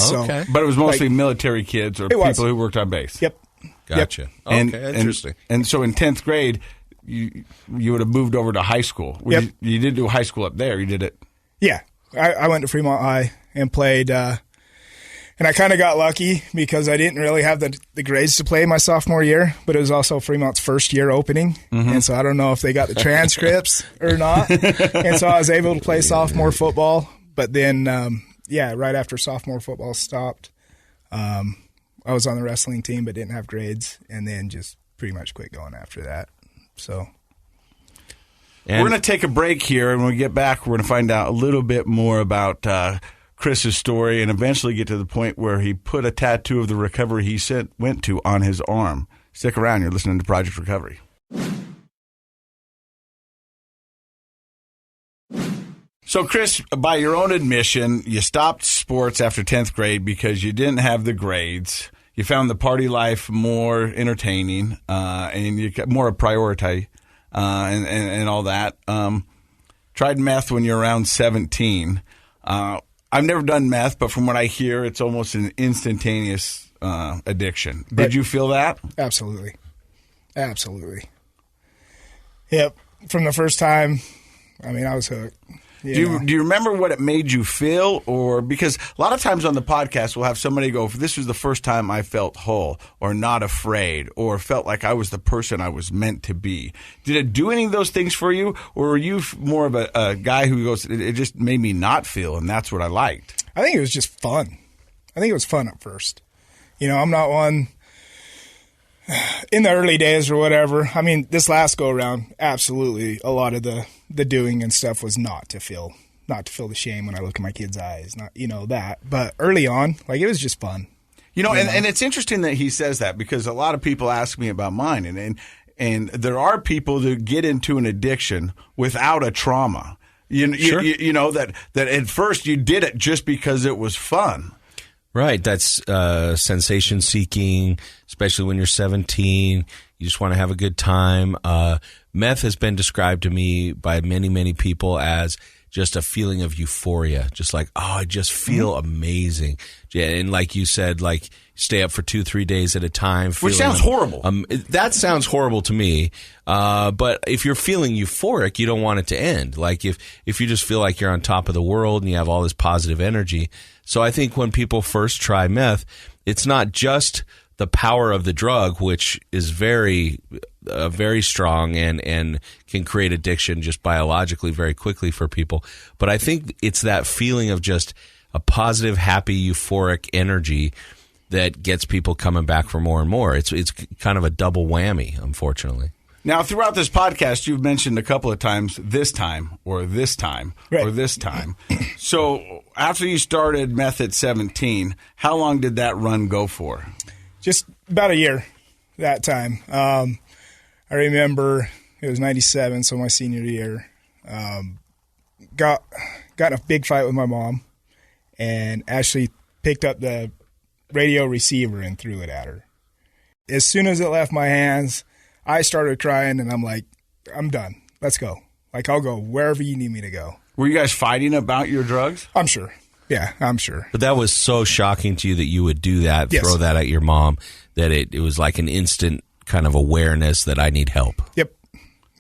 But it was mostly military kids or people who worked on base. Yep. Gotcha. Yep. Okay, interesting. And so in 10th grade, you would have moved over to high school. You did do high school up there. You did it. Yeah. I went to Fremont High and played, and I kind of got lucky because I didn't really have the grades to play my sophomore year, but it was also Fremont's first year opening. Mm-hmm. And so I don't know if they got the transcripts or not. And so I was able to play sophomore football. But then, right after sophomore football stopped, I was on the wrestling team but didn't have grades, and then just pretty much quit going after that. So we're going to take a break here, and when we get back, we're going to find out a little bit more about Chris's story and eventually get to the point where he put a tattoo of the recovery he went to on his arm. Stick around. You're listening to Project Recovery. So, Chris, by your own admission, you stopped sports after 10th grade because you didn't have the grades. You found the party life more entertaining, and you got more a priority, and all that. Tried meth when you're around 17. I've never done meth, but from what I hear, it's almost an instantaneous addiction. Did you feel that? Absolutely. Yep. From the first time, I was hooked. Do you remember what it made you feel? Or because a lot of times on the podcast we'll have somebody go, this was the first time I felt whole or not afraid or felt like I was the person I was meant to be. Did it do any of those things for you? Or were you more of a guy who goes, it just made me not feel, and that's what I liked? I think it was just fun. I think it was fun at first. I'm not one in the early days or whatever. This last go around, absolutely a lot of the doing and stuff was not to feel the shame when I look in my kids' eyes, not that. But early on, it was just fun. And it's interesting that he says that because a lot of people ask me about mine, and there are people that get into an addiction without a trauma. Sure. That at first you did it just because it was fun. Right. That's sensation seeking, especially when you're 17. You just want to have a good time. Meth has been described to me by many, many people as just a feeling of euphoria. Just like, I just feel amazing. And like you said, stay up for 2-3 days at a time. Which sounds horrible. That sounds horrible to me. But if you're feeling euphoric, you don't want it to end. If you just feel like you're on top of the world and you have all this positive energy. So I think when people first try meth, it's not just the power of the drug, which is very, very strong and can create addiction just biologically very quickly for people. But I think it's that feeling of just a positive, happy, euphoric energy that gets people coming back for more and more. It's kind of a double whammy, unfortunately. Now, throughout this podcast, you've mentioned a couple of times this time or this time or this time. So after you started meth at 17, how long did that run go for? Just about a year that time. I remember it was 97, so my senior year. Got in a big fight with my mom and actually picked up the radio receiver and threw it at her. As soon as it left my hands, I started crying, and I'm like, I'm done. Let's go. I'll go wherever you need me to go. Were you guys fighting about your drugs? I'm sure. Yeah, I'm sure. But that was so shocking to you that you would do that, yes. Throw that at your mom, that it was like an instant kind of awareness that I need help. Yep.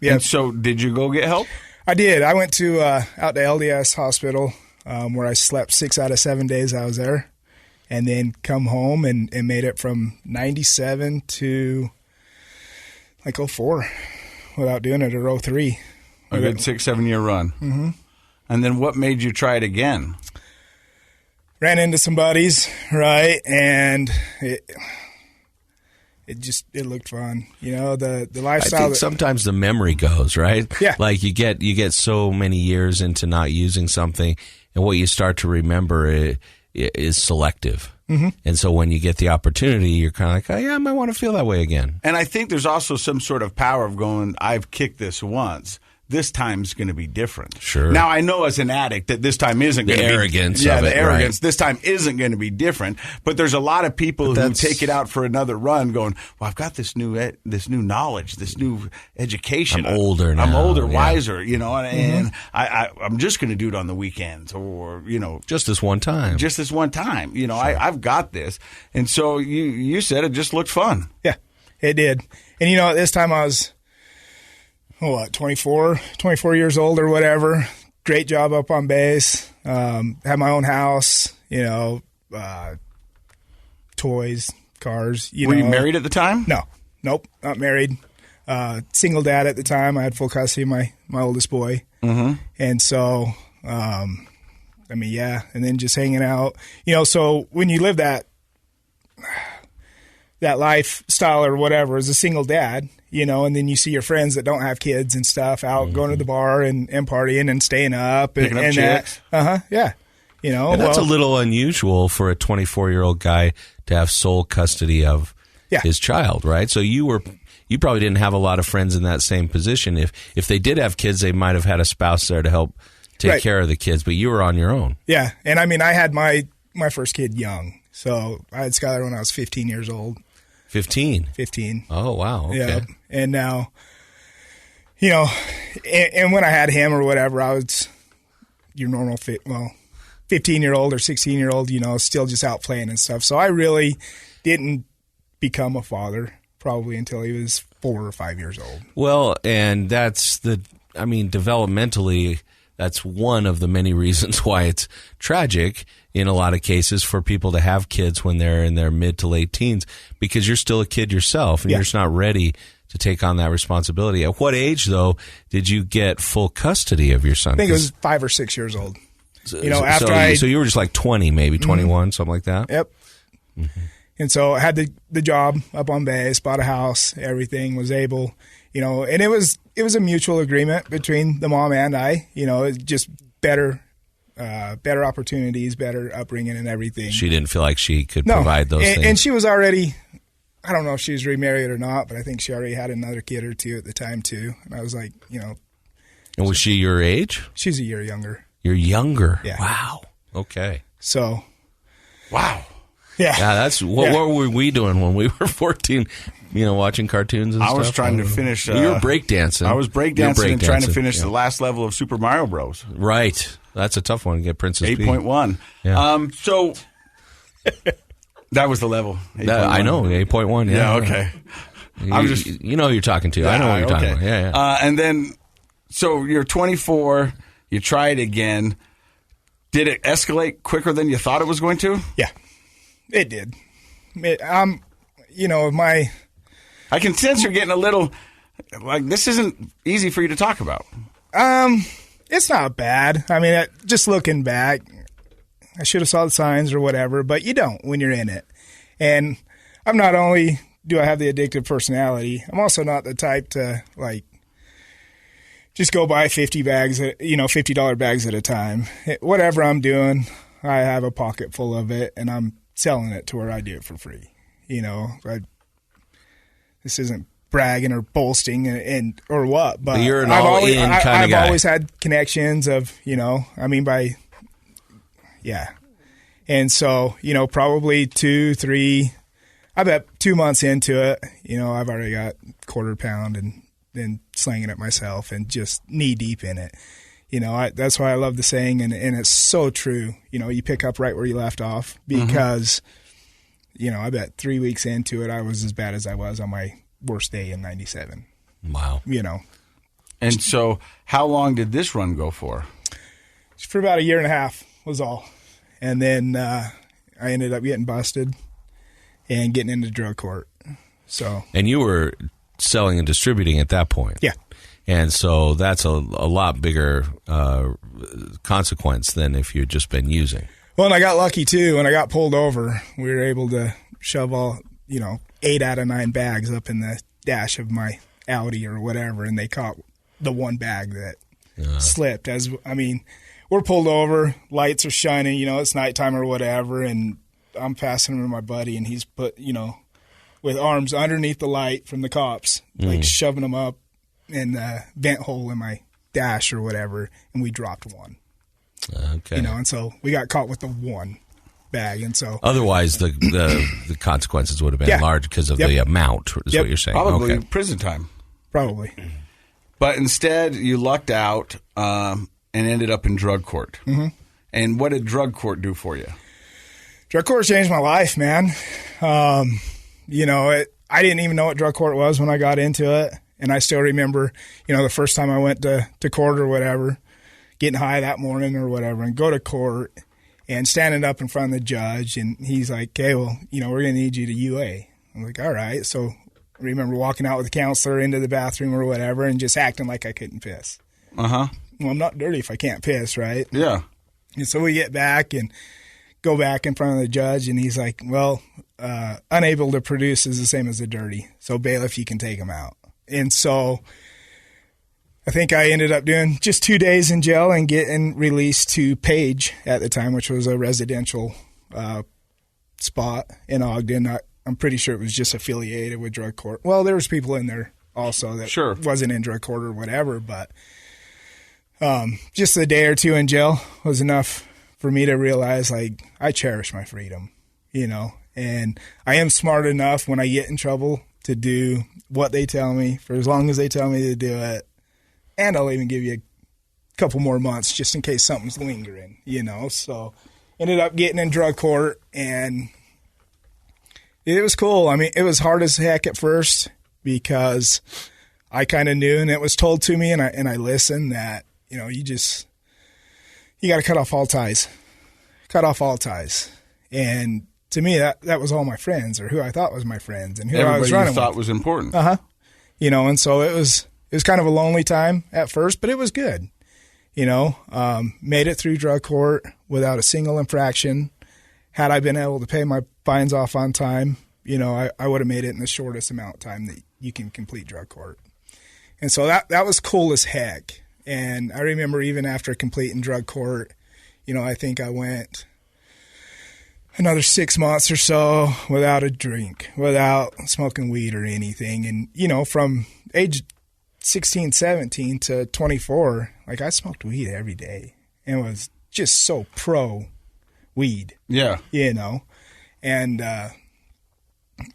And so did you go get help? I did. I went to out to LDS hospital where I slept 6 out of 7 days I was there, and then come home and made it from 97 to like 04 without doing it, or 03. A good 6-7 year run. Mm-hmm. And then what made you try it again? Ran into some buddies, right, and it looked fun. You know, the lifestyle. I think sometimes the memory goes, right? Yeah. Like you get so many years into not using something, and what you start to remember is selective. Mm-hmm. And so when you get the opportunity, you're kind of like, oh, yeah, I might want to feel that way again. And I think there's also some sort of power of going, I've kicked this once. This time's going to be different. Sure. Now, I know as an addict that this time isn't going to be. The arrogance of it, the arrogance. Right. This time isn't going to be different. But there's a lot of people who take it out for another run going, well, I've got this new knowledge, this new education. I'm older now. I'm older, yeah. wiser, you know, and I'm just going to do it on the weekends or, you know. Just this one time. Just this one time. You know, sure. I've got this. And so you said it just looked fun. Yeah, it did. And, you know, at this time I was... 24 years old or whatever. Great job up on base. Had my own house, you know, toys, cars. Were you married at the time? No. Nope, not married. Single dad at the time. I had full custody of my oldest boy. Mm-hmm. And so, I mean, yeah. And then just hanging out. You know, so when you live that lifestyle or whatever as a single dad, you know, and then you see your friends that don't have kids and stuff out going to the bar and partying and staying up and, picking up chicks. Yeah. You know, and that's a little unusual for a 24-year-old guy to have sole custody of his child, right? So you probably didn't have a lot of friends in that same position. If they did have kids, they might have had a spouse there to help take care of the kids, but you were on your own. Yeah. And I mean, I had my first kid young. So I had Skylar when I was 15 years old. 15? 15. Oh, wow. Okay. Yeah. And now, you know, and when I had him or whatever, I was your normal 15-year-old or 16-year-old, you know, still just out playing and stuff. So I really didn't become a father probably until he was 4 or 5 years old. Well, and developmentally, that's one of the many reasons why it's tragic in a lot of cases for people to have kids when they're in their mid to late teens, because you're still a kid yourself and you're just not ready to take on that responsibility. At what age, though, did you get full custody of your son? I think it was 5 or 6 years old. So you were just like 20, maybe 21, something like that? Yep. Mm-hmm. And so I had the job up on base, bought a house, everything, was able, you know, and it was a mutual agreement between the mom and I, you know, it's just better opportunities, better upbringing and everything. She didn't feel like she could provide those things. And she was already, I don't know if she was remarried or not, but I think she already had another kid or two at the time too. And I was like, you know. And was she your age? She's a year younger. You're younger? Yeah. Wow. Okay. So. Wow. Yeah. Yeah, that's what were we doing when we were 14, you know, watching cartoons and stuff? I was trying to finish. You were breakdancing. I was breakdancing and trying to finish the last level of Super Mario Bros. Right. That's a tough one to get Princess 8.1. Yeah. So that was the level. I know, 8.1. Yeah, okay. You know who you're talking to. I know what you're talking about. Yeah. And then, so you're 24, you try it again. Did it escalate quicker than you thought it was going to? Yeah. It did. You know, I can sense you're getting a little, like, this isn't easy for you to talk about. It's not bad. I mean, just looking back, I should have saw the signs or whatever, but you don't when you're in it. And I'm not only do I have the addictive personality, I'm also not the type to, like, just go buy $50 bags at a time. Whatever I'm doing, I have a pocket full of it, and I'm selling it to where I do it for free. You know, this isn't bragging or boasting and or what, but you're an all-in kind of guy. I've always had connections of, you know, I mean, and so, you know, probably 2, 3, I bet 2 months into it, you know, I've already got quarter pound and then slanging it myself and just knee deep in it. You know, that's why I love the saying, and it's so true. You know, you pick up right where you left off because, you know, I bet 3 weeks into it, I was as bad as I was on my worst day in 97. Wow. You know. And so how long did this run go for? For about a year and a half was all. And then I ended up getting busted and getting into drug court. So. And you were selling and distributing at that point. Yeah. And so that's a lot bigger consequence than if you'd just been using. Well, and I got lucky too. When I got pulled over, we were able to shove 8 out of 9 bags up in the dash of my Audi or whatever, and they caught the one bag that slipped. We're pulled over, lights are shining, it's nighttime or whatever, and I'm passing him to my buddy, and he's put, with arms underneath the light from the cops, like shoving them up in the vent hole in my dash or whatever, and we dropped one. Okay. And so we got caught with the one bag, and so otherwise the consequences would have been large because of the amount, is what you're saying. Probably prison time. Probably. But instead, you lucked out and ended up in drug court. Mm-hmm. And what did drug court do for you? Drug court changed my life, man. I didn't even know what drug court was when I got into it. And I still remember, the first time I went to court or whatever, getting high that morning or whatever, and go to court and standing up in front of the judge. And he's like, okay, well, we're going to need you to UA. I'm like, all right. So I remember walking out with the counselor into the bathroom or whatever and just acting like I couldn't piss. Uh-huh. Well, I'm not dirty if I can't piss, right? Yeah. And so we get back and go back in front of the judge, and he's like, well, unable to produce is the same as the dirty. So bailiff, you can take him out. And so I think I ended up doing just 2 days in jail and getting released to Page at the time, which was a residential spot in Ogden. I'm pretty sure it was just affiliated with drug court. Well, there was people in there also that wasn't in drug court or whatever, but just a day or two in jail was enough for me to realize, like, I cherish my freedom, and I am smart enough when I get in trouble to do what they tell me for as long as they tell me to do it. And I'll even give you a couple more months just in case something's lingering, So ended up getting in drug court, and it was cool. I mean, it was hard as heck at first because I kind of knew, and it was told to me, and I listened, that, you got to cut off all ties. Cut off all ties. And to me, that was all my friends, or who I thought was my friends, and who I was running with. Everybody you thought was important. Uh-huh. And so it was kind of a lonely time at first, but it was good. Made it through drug court without a single infraction. Had I been able to pay my fines off on time, I would have made it in the shortest amount of time that you can complete drug court. And so that was cool as heck. And I remember even after completing drug court, I think I went another 6 months or so without a drink, without smoking weed or anything. And, from age 16, 17 to 24, like, I smoked weed every day and was just so pro weed. Yeah. And I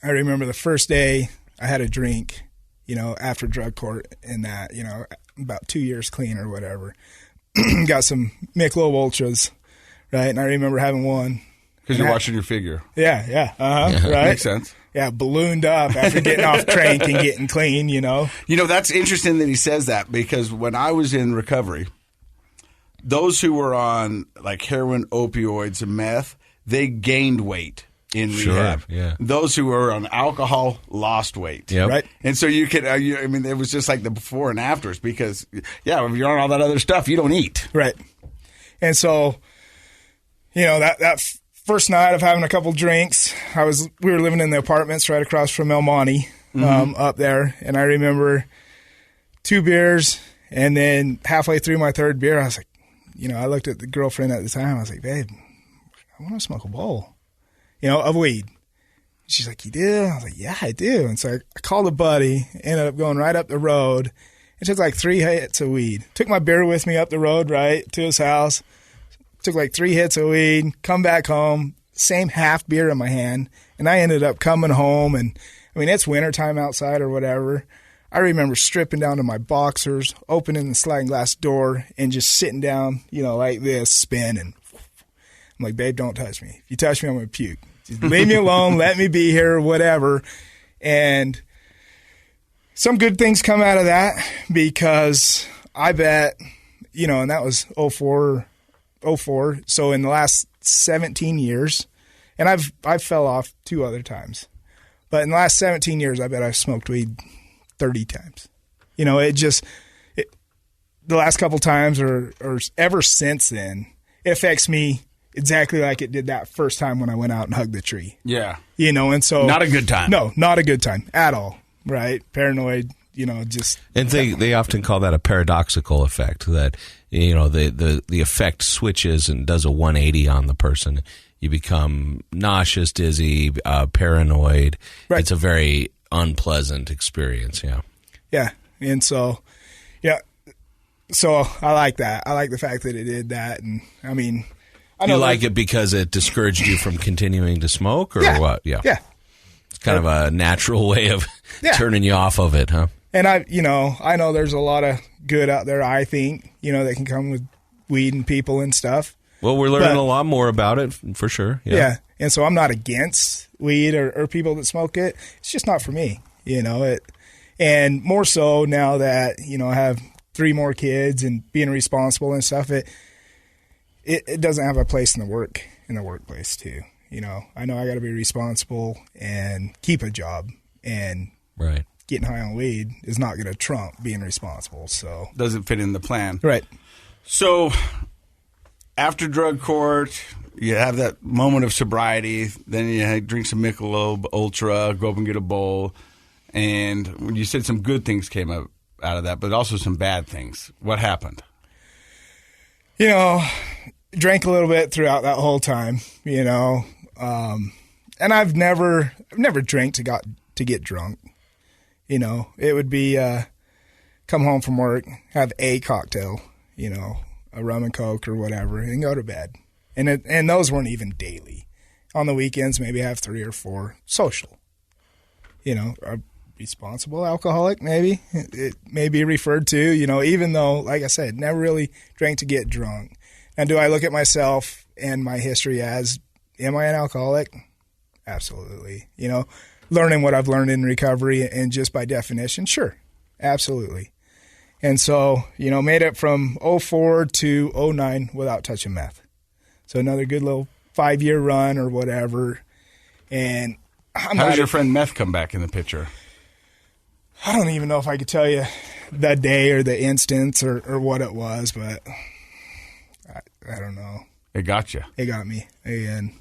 remember the first day I had a drink, after drug court, and that, about 2 years clean or whatever. Got some Michelob Ultras, right? And I remember having one. Because you're watching your figure. Yeah. Right? Makes sense. Yeah, ballooned up after getting off crank and getting clean, That's interesting that he says that, because when I was in recovery, those who were on, like, heroin, opioids, and meth, they gained weight in rehab. Yeah. Those who were on alcohol lost weight. Yep. Right. And so you could, it was just like the before and afters, because, if you're on all that other stuff, you don't eat. Right. And so, that first night of having a couple drinks, we were living in the apartments right across from El Monte, up there. And I remember 2 beers, and then halfway through my 3rd beer, I was like, I looked at the girlfriend at the time. I was like, babe, I want to smoke a bowl, of weed. She's like, you do? I was like, yeah, I do. And so I called a buddy, ended up going right up the road. It took like 3 hits of weed. Took my beer with me up the road, right, to his house. Took like 3 hits of weed, come back home, same half beer in my hand. And I ended up coming home, and, it's wintertime outside or whatever. I remember stripping down to my boxers, opening the sliding glass door, and just sitting down, like this, spinning. I'm like, babe, don't touch me. If you touch me, I'm going to puke. Just leave me alone, let me be here, whatever. And, some good things come out of that, because I bet, and that was 04. So in the last 17 years, and I've fell off 2 other times, but in the last 17 years, I bet I've smoked weed 30 times. The last couple times or ever since then, it affects me exactly like it did that first time when I went out and hugged the tree. Yeah. And so. Not a good time. No, not a good time at all. Right? Paranoid, just. And they often call that a paradoxical effect, that, the effect switches and does a 180 on the person. You become nauseous, dizzy, paranoid. Right. It's a very unpleasant experience. Yeah. Yeah. And so, so I like that. I like the fact that it did that. And I mean, I know you like it because it discouraged you from continuing to smoke, or what? Yeah. Yeah. It's kind of a natural way of turning you off of it, huh? And I know there's a lot of good out there, I think, that can come with weed and people and stuff. Well, we're learning a lot more about it, for sure. Yeah. And so I'm not against weed or people that smoke it. It's just not for me, and more so now that, I have 3 more kids and being responsible and stuff, it doesn't have a place in the workplace too. I know I got to be responsible and keep a job, and right. Getting high on weed is not going to trump being responsible. So doesn't fit in the plan. Right. So after drug court, you have that moment of sobriety. Then you drink some Michelob Ultra, go up and get a bowl. And you said some good things came out of that, but also some bad things. What happened? Drank a little bit throughout that whole time, and I've never drank to get drunk. It would be come home from work, have a cocktail, a rum and Coke or whatever, and go to bed. And those weren't even daily. On the weekends, maybe have 3 or 4 social. A responsible alcoholic, maybe. It may be referred to, even though, like I said, never really drank to get drunk. And do I look at myself and my history as, am I an alcoholic? Absolutely. Learning what I've learned in recovery, and just by definition, sure, absolutely. And so, made it from 04 to 09 without touching meth. So another good little 5-year run or whatever. And how does your friend Meth come back in the picture? I don't even know if I could tell you the day or the instance or what it was, but I don't know. It got you. It got me. And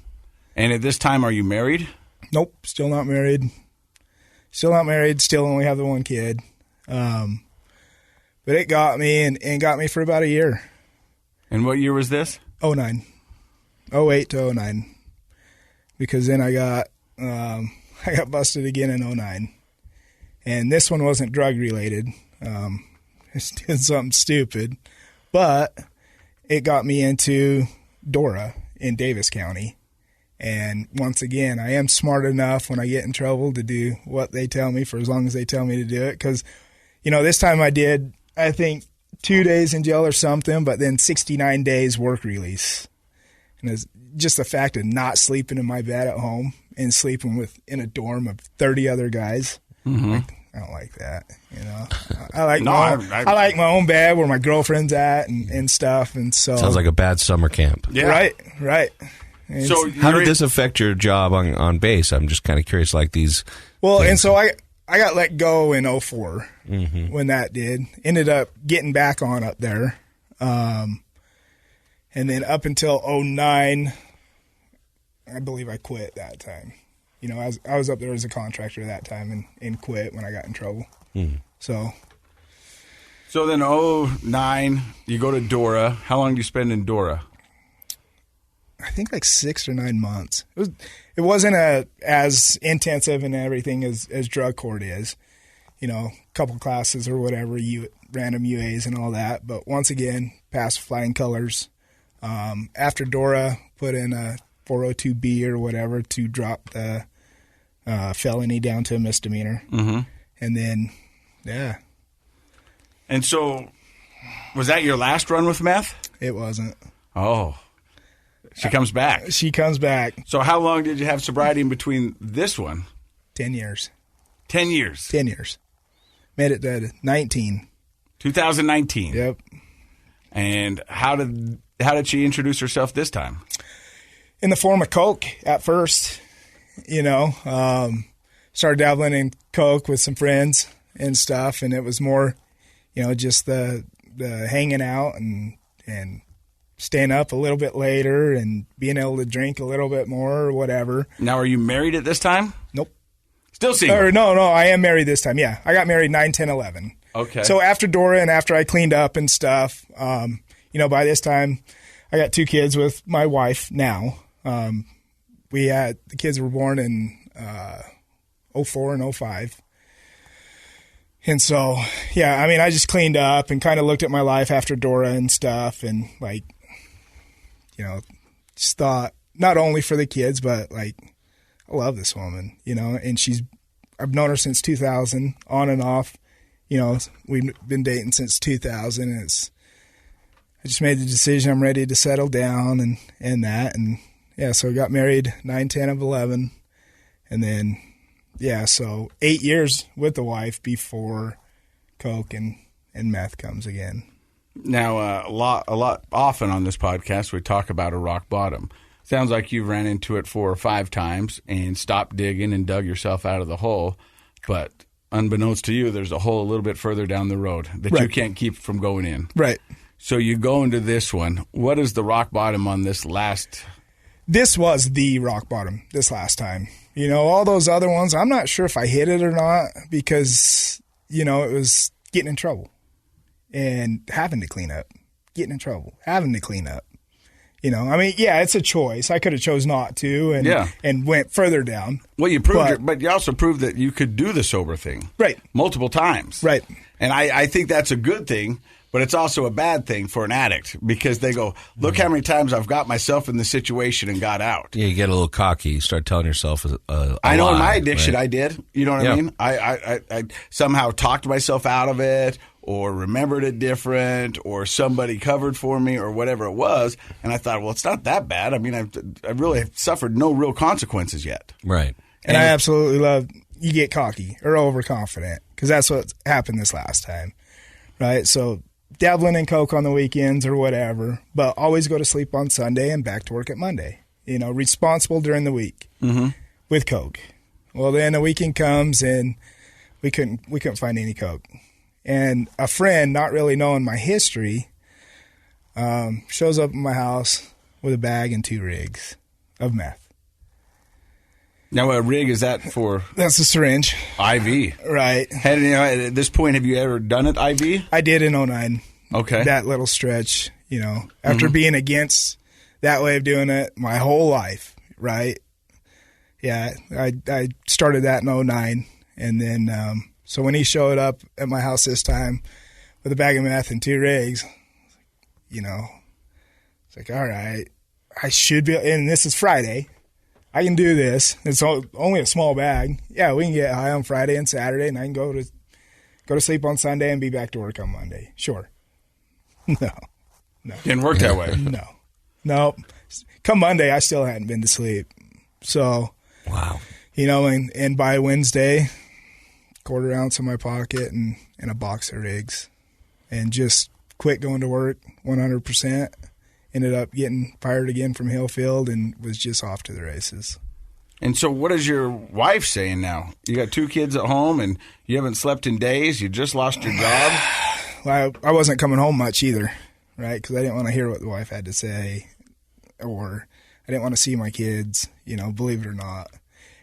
at this time, are you married? Nope, still not married. Still only have the 1 kid. But it got me and got me for about a year. And what year was this? 09. 08 to 09. Because then I got busted again in 09. And this one wasn't drug related. It's doing something stupid. But it got me into Dora in Davis County. And once again, I am smart enough when I get in trouble to do what they tell me for as long as they tell me to do it. Because, this time I did, I think, 2 days in jail or something, but then 69 days work release. And it's just the fact of not sleeping in my bed at home and sleeping in a dorm of 30 other guys. Mm-hmm. I don't like that, I like I like my own bed where my girlfriend's at and stuff. And so sounds like a bad summer camp. Yeah. Right. So how did this affect your job on base? I'm just kind of curious, like these. Well, things. And so I got let go in 04 when that did. Ended up getting back on up there. And then up until 09, I believe I quit that time. I was up there as a contractor that time and quit when I got in trouble. Mm-hmm. So then 09, you go to Dora. How long do you spend in Dora? I think like 6 or 9 months. It wasn't as intensive and everything as drug court is. A couple classes or whatever, random UAs and all that. But once again, passed flying colors. After Dora, put in a 402B or whatever to drop the felony down to a misdemeanor. Mm-hmm. And then, yeah. And so, was that your last run with meth? It wasn't. Oh. She comes back. She comes back. So how long did you have sobriety in between this one? 10 years. 10 years? 10 years. Made it to 19. 2019. Yep. And how did she introduce herself this time? In the form of Coke at first, started dabbling in Coke with some friends and stuff. And it was more, just the hanging out and staying up a little bit later and being able to drink a little bit more or whatever. Now, are you married at this time? Nope. Still single? Or no, I am married this time. Yeah, I got married 9, 10, 11. Okay. So after Dora and after I cleaned up and stuff, by this time I got 2 kids with my wife now. The kids were born in 04 and 05. And so, I just cleaned up and kind of looked at my life after Dora and stuff and just thought not only for the kids, but I love this woman, and I've known her since 2000 on and off. We've been dating since 2000 and I just made the decision I'm ready to settle down and that. And so we got married 9, 10 of 11. And then, so 8 years with the wife before Coke and meth comes again. Now, a lot often on this podcast, we talk about a rock bottom. Sounds like you ran into it 4 or 5 times and stopped digging and dug yourself out of the hole. But unbeknownst to you, there's a hole a little bit further down the road that you can't keep from going in. Right. So you go into this one. What is the rock bottom on this last? This was the rock bottom this last time. All those other ones, I'm not sure if I hit it or not because, it was getting in trouble and having to clean up, getting in trouble, having to clean up. It's a choice. I could have chose not to and went further down. Well, you proved but you also proved that you could do the sober thing. Right. Multiple times. Right. And I think that's a good thing, but it's also a bad thing for an addict because they go, look how many times I've got myself in this situation and got out. Yeah, you get a little cocky. You start telling yourself I know lie, in my addiction right? I did. You know what I mean? I somehow talked myself out of it or remembered it different or somebody covered for me or whatever it was. And I thought, well, it's not that bad. I mean, I've really suffered no real consequences yet. Right. And I absolutely love you get cocky or overconfident because that's what happened this last time. Right. So dabbling in Coke on the weekends or whatever, but always go to sleep on Sunday and back to work at Monday. Responsible during the week with Coke. Well, then the weekend comes and we couldn't find any Coke. And a friend, not really knowing my history, shows up at my house with a bag and 2 rigs of meth. Now, a rig is that for? That's a syringe. IV. Right. And, at this point, have you ever done it IV? I did in 09. Okay. That little stretch, after being against that way of doing it my whole life, right? Yeah, I started that in 09. And then, so when he showed up at my house this time with a bag of meth and 2 rigs, it's like, all right, I should be, and this is Friday. I can do this. It's only a small bag. Yeah, we can get high on Friday and Saturday, and I can go to sleep on Sunday and be back to work on Monday. Sure. No. Didn't work that way. No. Come Monday, I still hadn't been to sleep. So, wow. And by Wednesday, 1/4 ounce in my pocket and a box of rigs, and just quit going to work 100%. Ended up getting fired again from Hillfield and was just off to the races. And so what is your wife saying now? You got 2 kids at home and you haven't slept in days. You just lost your job. Well, I wasn't coming home much either, right? Because I didn't want to hear what the wife had to say, or I didn't want to see my kids, believe it or not.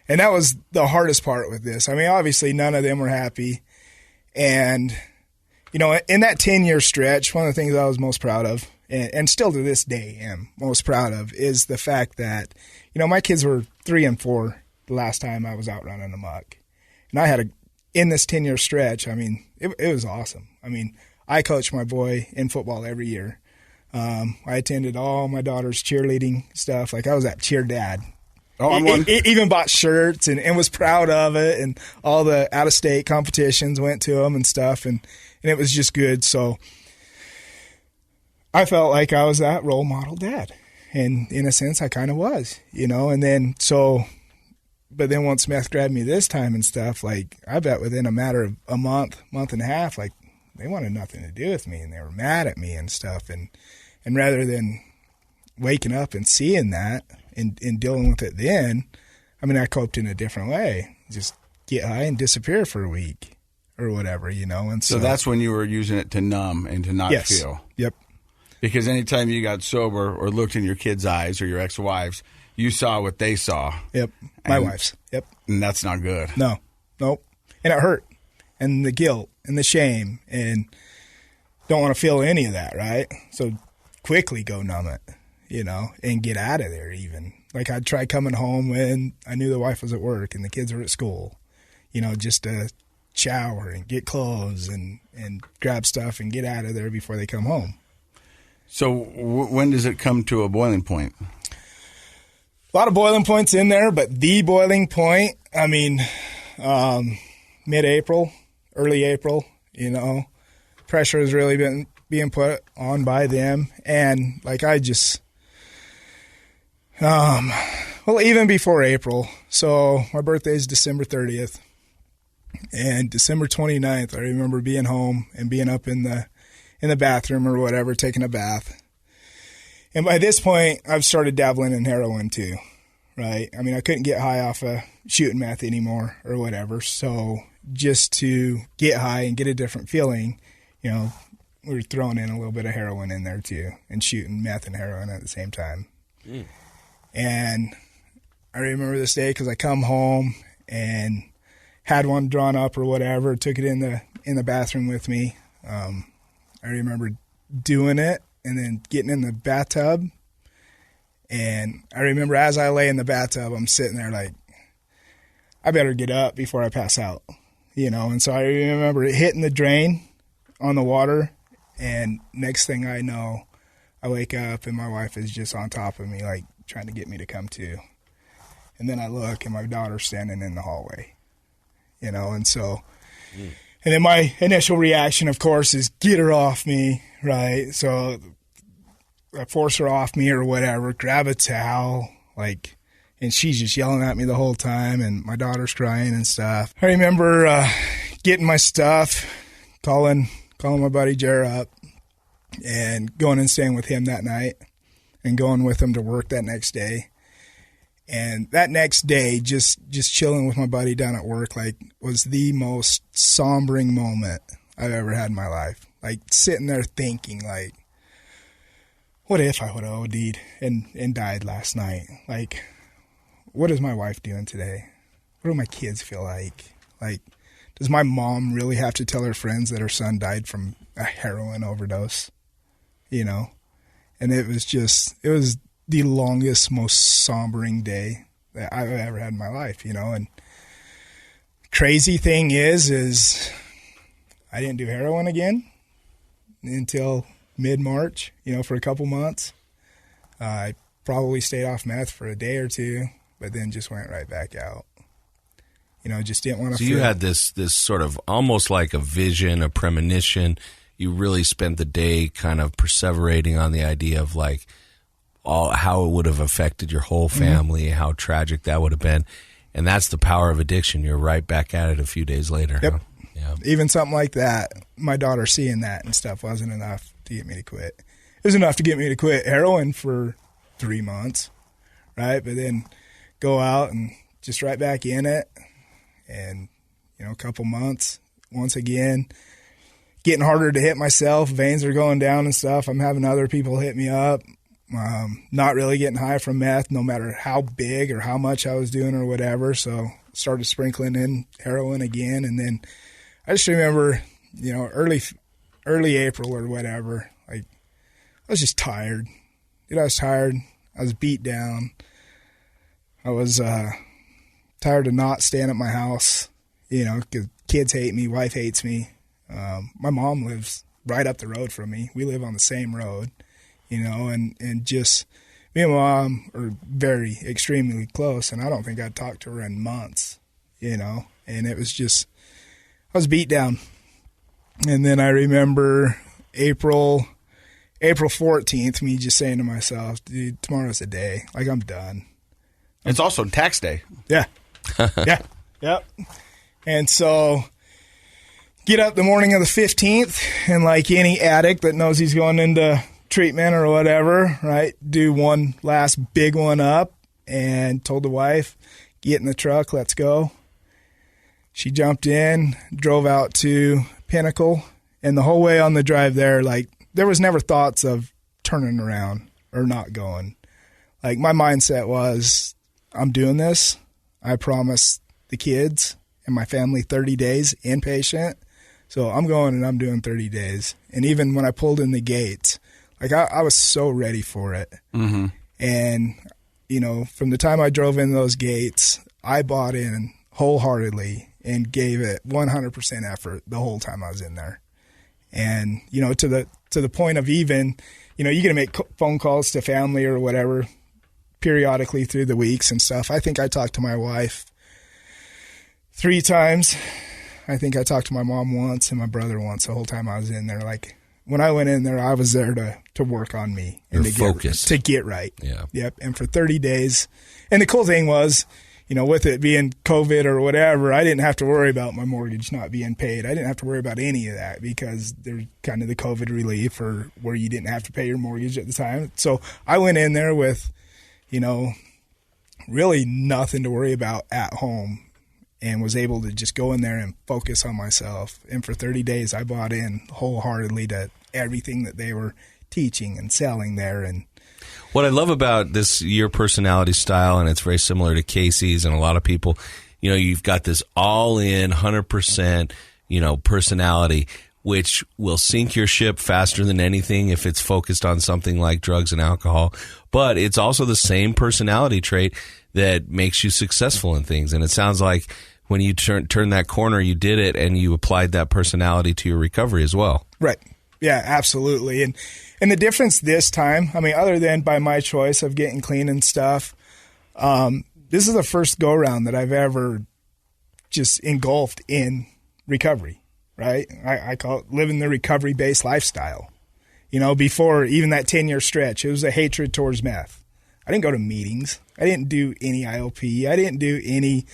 And that was the hardest part with this. I mean, obviously none of them were happy. And, in that 10-year stretch, one of the things I was most proud of, and still to this day am most proud of, is the fact that, my kids were 3 and 4 the last time I was out running amok. And I had in this 10-year stretch, I mean, it was awesome. I mean, I coach my boy in football every year. I attended all my daughter's cheerleading stuff. Like I was that cheer dad. Oh, I'm one. Even bought shirts and was proud of it. And all the out-of-state competitions went to them and stuff. And it was just good. So I felt like I was that role model dad. And in a sense, I kind of was, And then so But then once meth grabbed me this time and stuff, like, I bet within a matter of a month and a half, like, they wanted nothing to do with me, and they were mad at me and stuff. And rather than waking up and seeing that and dealing with it then, I mean, I coped in a different way. Just get high and disappear for a week or whatever, you know. And so that's when you were using it to numb and to not feel. Yep. Because anytime you got sober or looked in your kids' eyes or your ex-wives, you saw what they saw. Yep. My wife's. Yep. And that's not good. No. Nope. And it hurt. And the guilt and the shame, and don't want to feel any of that, right? So quickly go numb it, you know, and get out of there even. Like, I'd try coming home when I knew the wife was at work and the kids were at school, you know, just to shower and get clothes and grab stuff and get out of there before they come home. So when does it come to a boiling point? A lot of boiling points in there, but the boiling point, I mean, mid-April, early April, you know, pressure has really been being put on by them. And like, I just, well, even before April. So my birthday is December 30th, and December 29th, I remember being home and being up in the bathroom or whatever, taking a bath. And by this point, I've started dabbling in heroin too, right? I mean, I couldn't get high off of shooting meth anymore or whatever. So just to get high and get a different feeling, you know, we were throwing in a little bit of heroin in there too, and shooting meth and heroin at the same time. Mm. And I remember this day because I come home and had one drawn up or whatever, took it in the bathroom with me. I remember doing it and then getting in the bathtub. And I remember as I lay in the bathtub, I'm sitting there like, I better get up before I pass out, you know? And so I remember it hitting the drain on the water. And next thing I know, I wake up and my wife is just on top of me, like trying to get me to come to. And then I look and my daughter's standing in the hallway, you know? And so, and then my initial reaction, of course, is get her off me, right? So I force her off me or whatever, grab a towel, like, and she's just yelling at me the whole time, and my daughter's crying and stuff. I remember getting my stuff, calling my buddy Jer up, and going and staying with him that night, and going with him to work that next day. And that next day, just chilling with my buddy down at work, like, was the most sombering moment I've ever had in my life. Like, sitting there thinking, like, what if I would have OD'd and died last night? Like, what is my wife doing today? What do my kids feel like? Like, does my mom really have to tell her friends that her son died from a heroin overdose? You know? And it was the longest, most sombering day that I've ever had in my life, you know? And crazy thing is I didn't do heroin again until mid-March, you know, for a couple months. I probably stayed off meth for a day or two, but then just went right back out. You know, just didn't want to. So you had this sort of almost like a vision, a premonition. You really spent the day kind of perseverating on the idea of like how it would have affected your whole family, how tragic that would have been. And that's the power of addiction. You're right back at it a few days later. Yep. Huh? Yeah. Even something like that, my daughter seeing that and stuff wasn't enough to get me to quit. It was enough to get me to quit heroin for 3 months, right? But then go out and just right back in it. And, you know, a couple months, once again, getting harder to hit myself. Veins are going down and stuff. I'm having other people hit me up. Not really getting high from meth, no matter how big or how much I was doing or whatever. So started sprinkling in heroin again. And then I just remember, you know, early April or whatever, like, I was just tired. Dude, I was tired. I was beat down. I was tired of not staying at my house, you know, because kids hate me, wife hates me. My mom lives right up the road from me. We live on the same road, you know, and just me and my mom are very, extremely close, and I don't think I'd talked to her in months, you know, and it was just, I was beat down. And then I remember April 14th, me just saying to myself, dude, tomorrow's the day. Like, I'm done. It's also tax day. Yeah. Yeah. Yep. And so get up the morning of the 15th, and like any addict that knows he's going into treatment or whatever, right, do one last big one up, and told the wife, get in the truck, let's go. She jumped in, drove out to Pinnacle, and the whole way on the drive there, like, there was never thoughts of turning around or not going. Like, my mindset was, I'm doing this. I promised the kids and my family 30 days inpatient. So I'm going and I'm doing 30 days. And even when I pulled in the gates, like, I was so ready for it. Mm-hmm. And, you know, from the time I drove in those gates, I bought in wholeheartedly and gave it 100% effort the whole time I was in there. And, you know, to the point of even, you know, you're going to make phone calls to family or whatever periodically through the weeks and stuff. I think I talked to my wife 3 times. I think I talked to my mom once and my brother once the whole time I was in there. Like, when I went in there, I was there to work on me and to get right. Yeah. Yep. And for 30 days. And the cool thing was, you know, with it being COVID or whatever, I didn't have to worry about my mortgage not being paid. I didn't have to worry about any of that because there's kind of the COVID relief or where you didn't have to pay your mortgage at the time. So I went in there with, you know, really nothing to worry about at home, and was able to just go in there and focus on myself. And for 30 days, I bought in wholeheartedly to everything that they were teaching and selling there. And what I love about your personality style, and it's very similar to Casey's and a lot of people, you know, you've got this all-in 100%, you know, personality, which will sink your ship faster than anything if it's focused on something like drugs and alcohol. But it's also the same personality trait that makes you successful in things. And it sounds like when you turn that corner, you did it, and you applied that personality to your recovery as well. Right. Yeah, absolutely. And the difference this time, I mean, other than by my choice of getting clean and stuff, this is the first go-around that I've ever just engulfed in recovery, right? I call it living the recovery-based lifestyle. You know, before even that 10-year stretch, it was a hatred towards meth. I didn't go to meetings. I didn't do any IOP. I didn't do any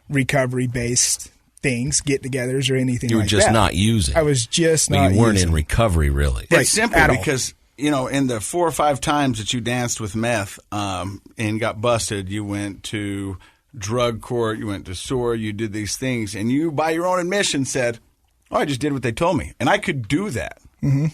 recovery-based things, get-togethers, or anything like that. You were just not using. I was just not using. You weren't in recovery, really. It's simple because, you know, in the 4 or 5 times that you danced with meth and got busted, you went to drug court, you went to SOAR, you did these things, and you, by your own admission, said, oh, I just did what they told me. And I could do that. Mm-hmm.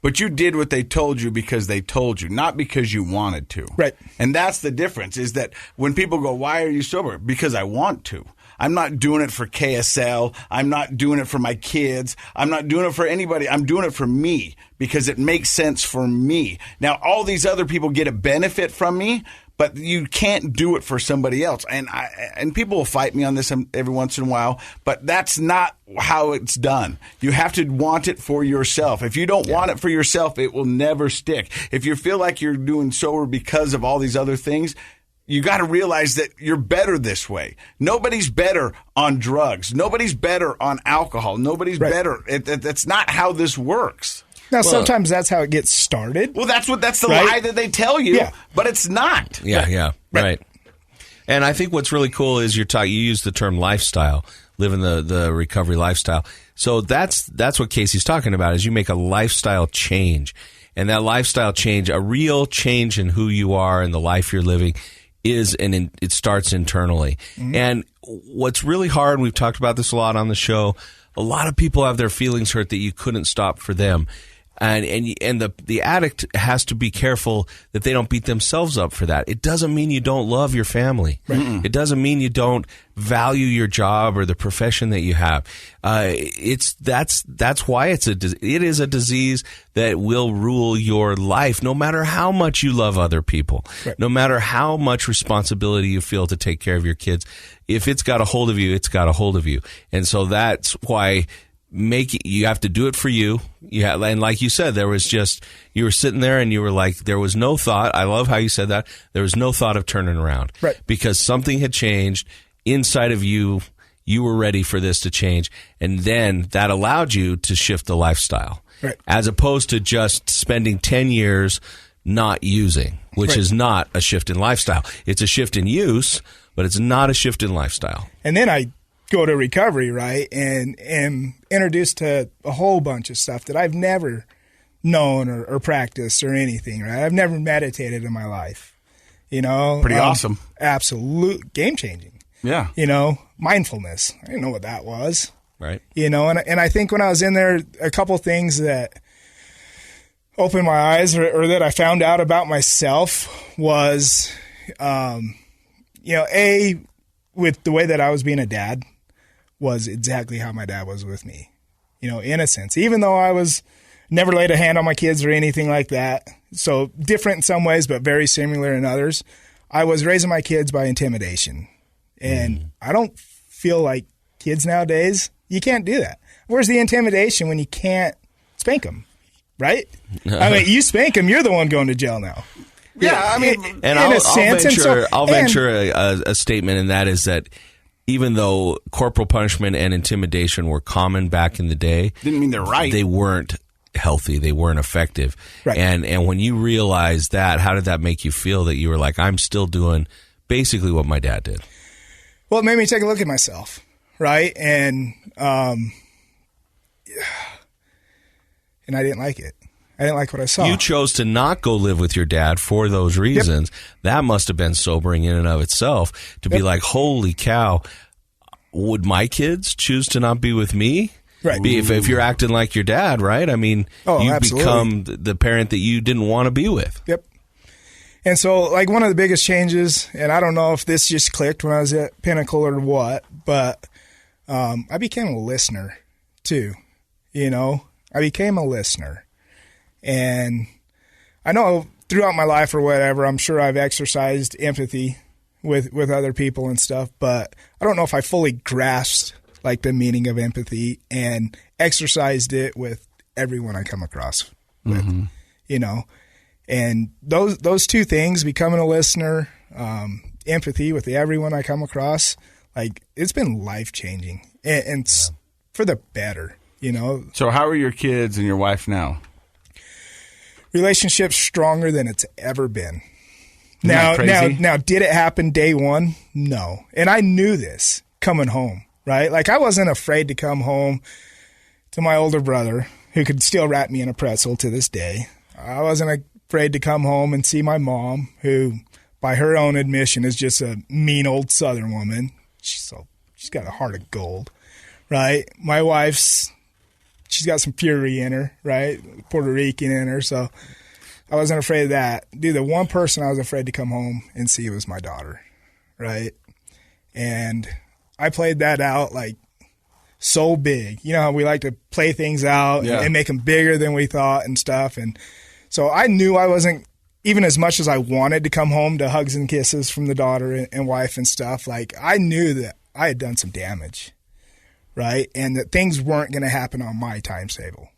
But you did what they told you because they told you, not because you wanted to. Right. And that's the difference, is that when people go, why are you sober? Because I want to. I'm not doing it for KSL. I'm not doing it for my kids. I'm not doing it for anybody. I'm doing it for me because it makes sense for me. Now, all these other people get a benefit from me, but you can't do it for somebody else. And people will fight me on this every once in a while, but that's not how it's done. You have to want it for yourself. If you don't want it for yourself, it will never stick. If you feel like you're doing sober because of all these other things, you got to realize that you're better this way. Nobody's better on drugs. Nobody's better on alcohol. Nobody's better. That's not how this works. Now, sometimes that's how it gets started. Well, that's the lie that they tell you, but it's not. Yeah, right. And I think what's really cool is you use the term lifestyle, living the recovery lifestyle. So that's what Casey's talking about, is you make a lifestyle change. And that lifestyle change, a real change in who you are and the life you're living, it starts internally. Mm-hmm. And what's really hard, and we've talked about this a lot on the show, a lot of people have their feelings hurt that you couldn't stop for them. And the addict has to be careful that they don't beat themselves up for that. It doesn't mean you don't love your family. Right. It doesn't mean you don't value your job or the profession that you have. That's why it is a disease that will rule your life, no matter how much you love other people, no matter how much responsibility you feel to take care of your kids. If it's got a hold of you, it's got a hold of you. And so that's why you have to do it for you. And like you said, you were sitting there and you were like, there was no thought. I love how you said that. There was no thought of turning around, right? Because something had changed inside of you. You were ready for this to change. And then that allowed you to shift the lifestyle, right? As opposed to just spending 10 years not using, which is not a shift in lifestyle. It's a shift in use, but it's not a shift in lifestyle. And then I go to recovery, right, and am introduced to a whole bunch of stuff that I've never known or practiced or anything, right? I've never meditated in my life, you know. Pretty awesome. Absolute game-changing. Yeah. You know, mindfulness. I didn't know what that was. Right. You know, and I think when I was in there, a couple things that opened my eyes or that I found out about myself was, you know, with the way that I was being a dad was exactly how my dad was with me, you know, in a sense, even though I was never laid a hand on my kids or anything like that. So different in some ways, but very similar in others. I was raising my kids by intimidation. And I don't feel like kids nowadays, you can't do that. Where's the intimidation when you can't spank them, right? I mean, you spank them, you're the one going to jail now. Yeah, I mean, And I'll venture a statement, and that is that even though corporal punishment and intimidation were common back in the day, didn't mean they're right. They weren't healthy. They weren't effective. Right. And when you realized that, how did that make you feel that you were like, I'm still doing basically what my dad did? Well, it made me take a look at myself, right? And I didn't like it. I didn't like what I saw. You chose to not go live with your dad for those reasons. Yep. That must have been sobering in and of itself to be like, holy cow, would my kids choose to not be with me? Right. If you're acting like your dad, right? I mean, you absolutely. become the parent that you didn't want to be with. Yep. And so, like, one of the biggest changes, and I don't know if this just clicked when I was at Pinnacle or what, but I became a listener too. You know, I became a listener. And I know throughout my life or whatever, I'm sure I've exercised empathy with other people and stuff, but I don't know if I fully grasped like the meaning of empathy and exercised it with everyone I come across with, you know. And those two things, becoming a listener, empathy with everyone I come across, like, it's been life-changing and for the better, you know. So how are your kids and your wife now? Relationship's stronger than it's ever been. Now, did it happen day one? No. And I knew this coming home, right? Like, I wasn't afraid to come home to my older brother, who could still wrap me in a pretzel to this day. I wasn't afraid to come home and see my mom, who, by her own admission, is just a mean old Southern woman. She's got a heart of gold, right? My wife's, she's got some fury in her, right? Puerto Rican in her, so I wasn't afraid of that. Dude, the one person I was afraid to come home and see was my daughter, right? And I played that out like so big. You know how we like to play things out and make them bigger than we thought and stuff. And so I knew I wasn't, even as much as I wanted to come home to hugs and kisses from the daughter and wife and stuff, like, I knew that I had done some damage, right? And that things weren't going to happen on my timetable.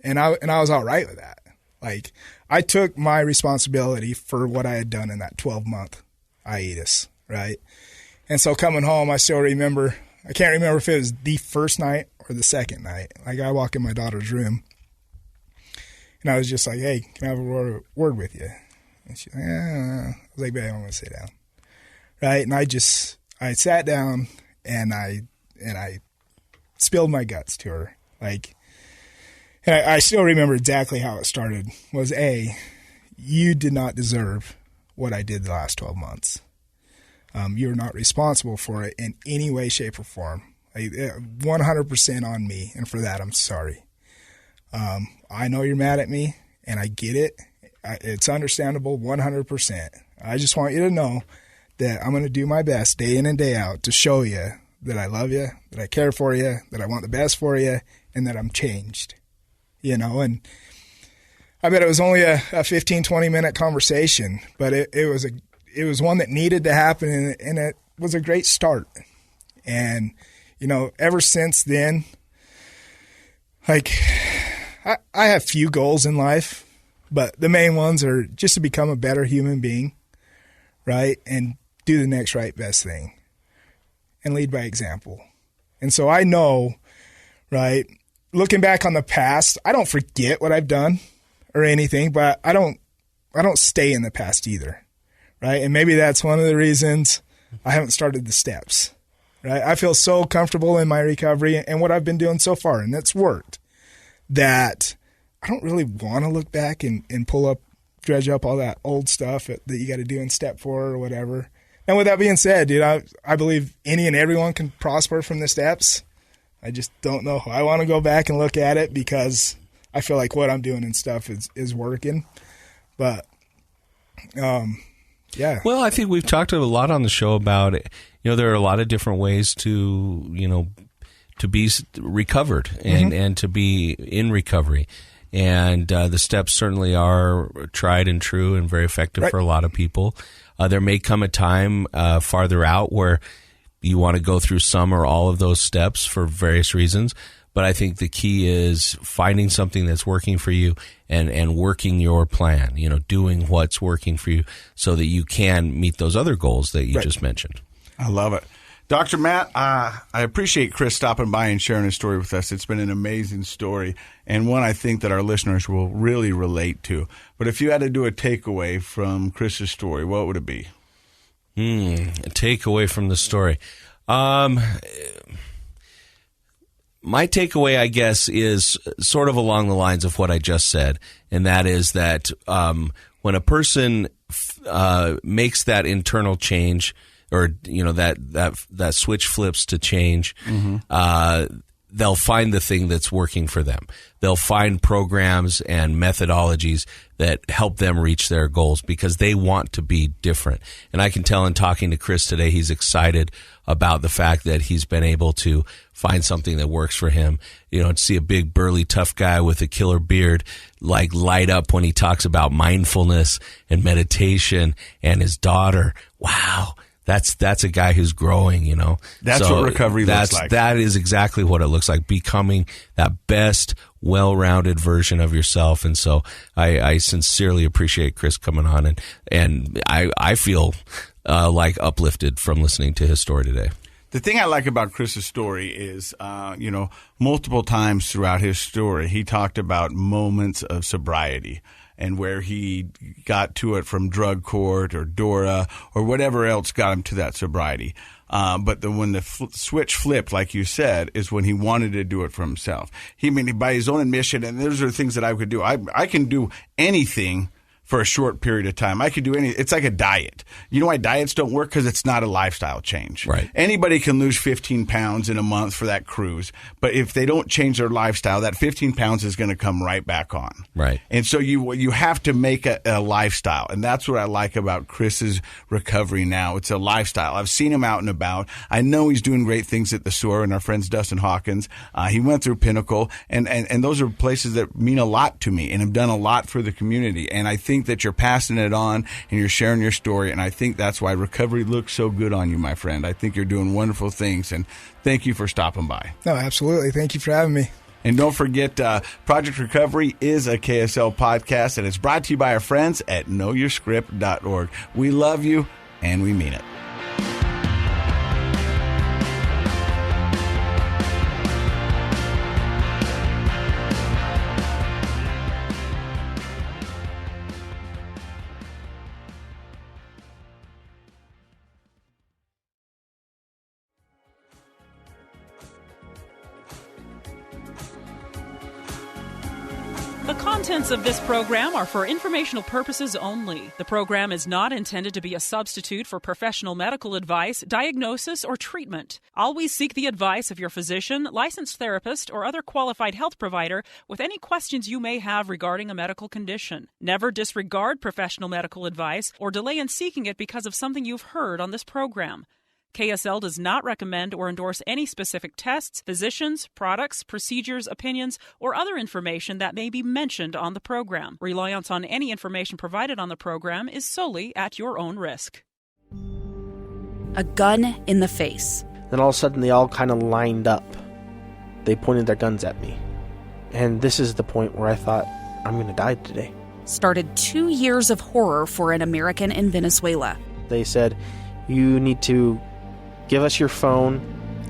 And I was all right with that. Like, I took my responsibility for what I had done in that 12-month hiatus, right? And so coming home, I still remember, I can't remember if it was the first night or the second night. Like, I walk in my daughter's room, and I was just like, hey, can I have a word with you? And she's like, I was like, babe, I'm going to sit down. Right? And I sat down, and I spilled my guts to her. Like, and I still remember exactly how it started. Was you did not deserve what I did the last 12 months. You're not responsible for it in any way, shape, or form. Like, 100% on me, and for that, I'm sorry. I know you're mad at me, and I get it. It's understandable, 100%. I just want you to know that I'm going to do my best day in and day out to show you that I love you, that I care for you, that I want the best for you, and that I'm changed. You know, and I bet it was only a 15, 20-minute conversation, but it was one that needed to happen, and it was a great start. And, you know, ever since then, like, I have few goals in life, but the main ones are just to become a better human being, right? And do the next right best thing and lead by example. And so I know, right, looking back on the past, I don't forget what I've done or anything, but I don't stay in the past either, right? And maybe that's one of the reasons I haven't started the steps, right? I feel so comfortable in my recovery and what I've been doing so far, and it's worked, that I don't really want to look back and dredge up all that old stuff that you got to do in step 4 or whatever. And with that being said, dude, I believe any and everyone can prosper from the steps. I just don't know. I want to go back and look at it because I feel like what I'm doing and stuff is working. But, yeah. Well, I think we've talked a lot on the show about it. There are a lot of different ways to, to be recovered and to be in recovery. And the steps certainly are tried and true and very effective for a lot of people. There may come a time farther out where you want to go through some or all of those steps for various reasons. But I think the key is finding something that's working for you and working your plan, doing what's working for you so that you can meet those other goals that you just mentioned. I love it. Dr. Matt, I appreciate Chris stopping by and sharing his story with us. It's been an amazing story and one I think that our listeners will really relate to. But if you had to do a takeaway from Chris's story, what would it be? A takeaway from the story. My takeaway, I guess, is sort of along the lines of what I just said, and that is that when a person makes that internal change, or that switch flips to change, they'll find the thing that's working for them. They'll find programs and methodologies that help them reach their goals because they want to be different. And I can tell in talking to Chris today, he's excited about the fact that he's been able to find something that works for him. To see a big, burly, tough guy with a killer beard light up when he talks about mindfulness and meditation and his daughter. Wow. That's a guy who's growing, That's what recovery looks like. That is exactly what it looks like, becoming that best, well-rounded version of yourself. And so I sincerely appreciate Chris coming on, and I feel like uplifted from listening to his story today. The thing I like about Chris's story is, multiple times throughout his story, he talked about moments of sobriety and where he got to it from drug court or DORA or whatever else got him to that sobriety. But when the switch flipped, like you said, is when he wanted to do it for himself. By his own admission, and those are things that I could do. I can do anything for a short period of time. I could do it's like a diet. You know why diets don't work? Because it's not a lifestyle change. Right. Anybody can lose 15 pounds in a month for that cruise, but if they don't change their lifestyle, that 15 pounds is going to come right back on. Right. And so you have to make a lifestyle, and that's what I like about Chris's recovery now. It's a lifestyle. I've seen him out and about. I know he's doing great things at the SOAR and our friends Dustin Hawkins. He went through Pinnacle, and those are places that mean a lot to me and have done a lot for the community. And I think that you're passing it on and you're sharing your story, and I think that's why recovery looks so good on you, my friend. I think you're doing wonderful things, and thank you for stopping by. No, absolutely. Thank you for having me. And don't forget, Project Recovery is a KSL podcast, and it's brought to you by our friends at knowyourscript.org. We love you, and we mean it. The contents of this program are for informational purposes only. The program is not intended to be a substitute for professional medical advice, diagnosis, or treatment. Always seek the advice of your physician, licensed therapist, or other qualified health provider with any questions you may have regarding a medical condition. Never disregard professional medical advice or delay in seeking it because of something you've heard on this program. KSL does not recommend or endorse any specific tests, physicians, products, procedures, opinions, or other information that may be mentioned on the program. Reliance on any information provided on the program is solely at your own risk. A gun in the face. Then all of a sudden they all kind of lined up. They pointed their guns at me. And this is the point where I thought, I'm going to die today. Started 2 years of horror for an American in Venezuela. They said, you need to give us your phone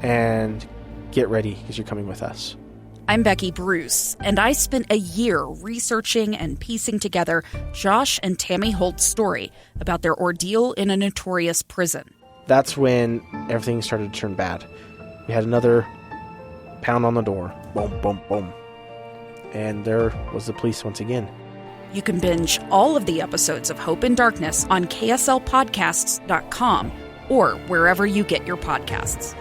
and get ready because you're coming with us. I'm Becky Bruce, and I spent a year researching and piecing together Josh and Tammy Holt's story about their ordeal in a notorious prison. That's when everything started to turn bad. We had another pound on the door. Boom, boom, boom. And there was the police once again. You can binge all of the episodes of Hope in Darkness on KSLpodcasts.com or wherever you get your podcasts.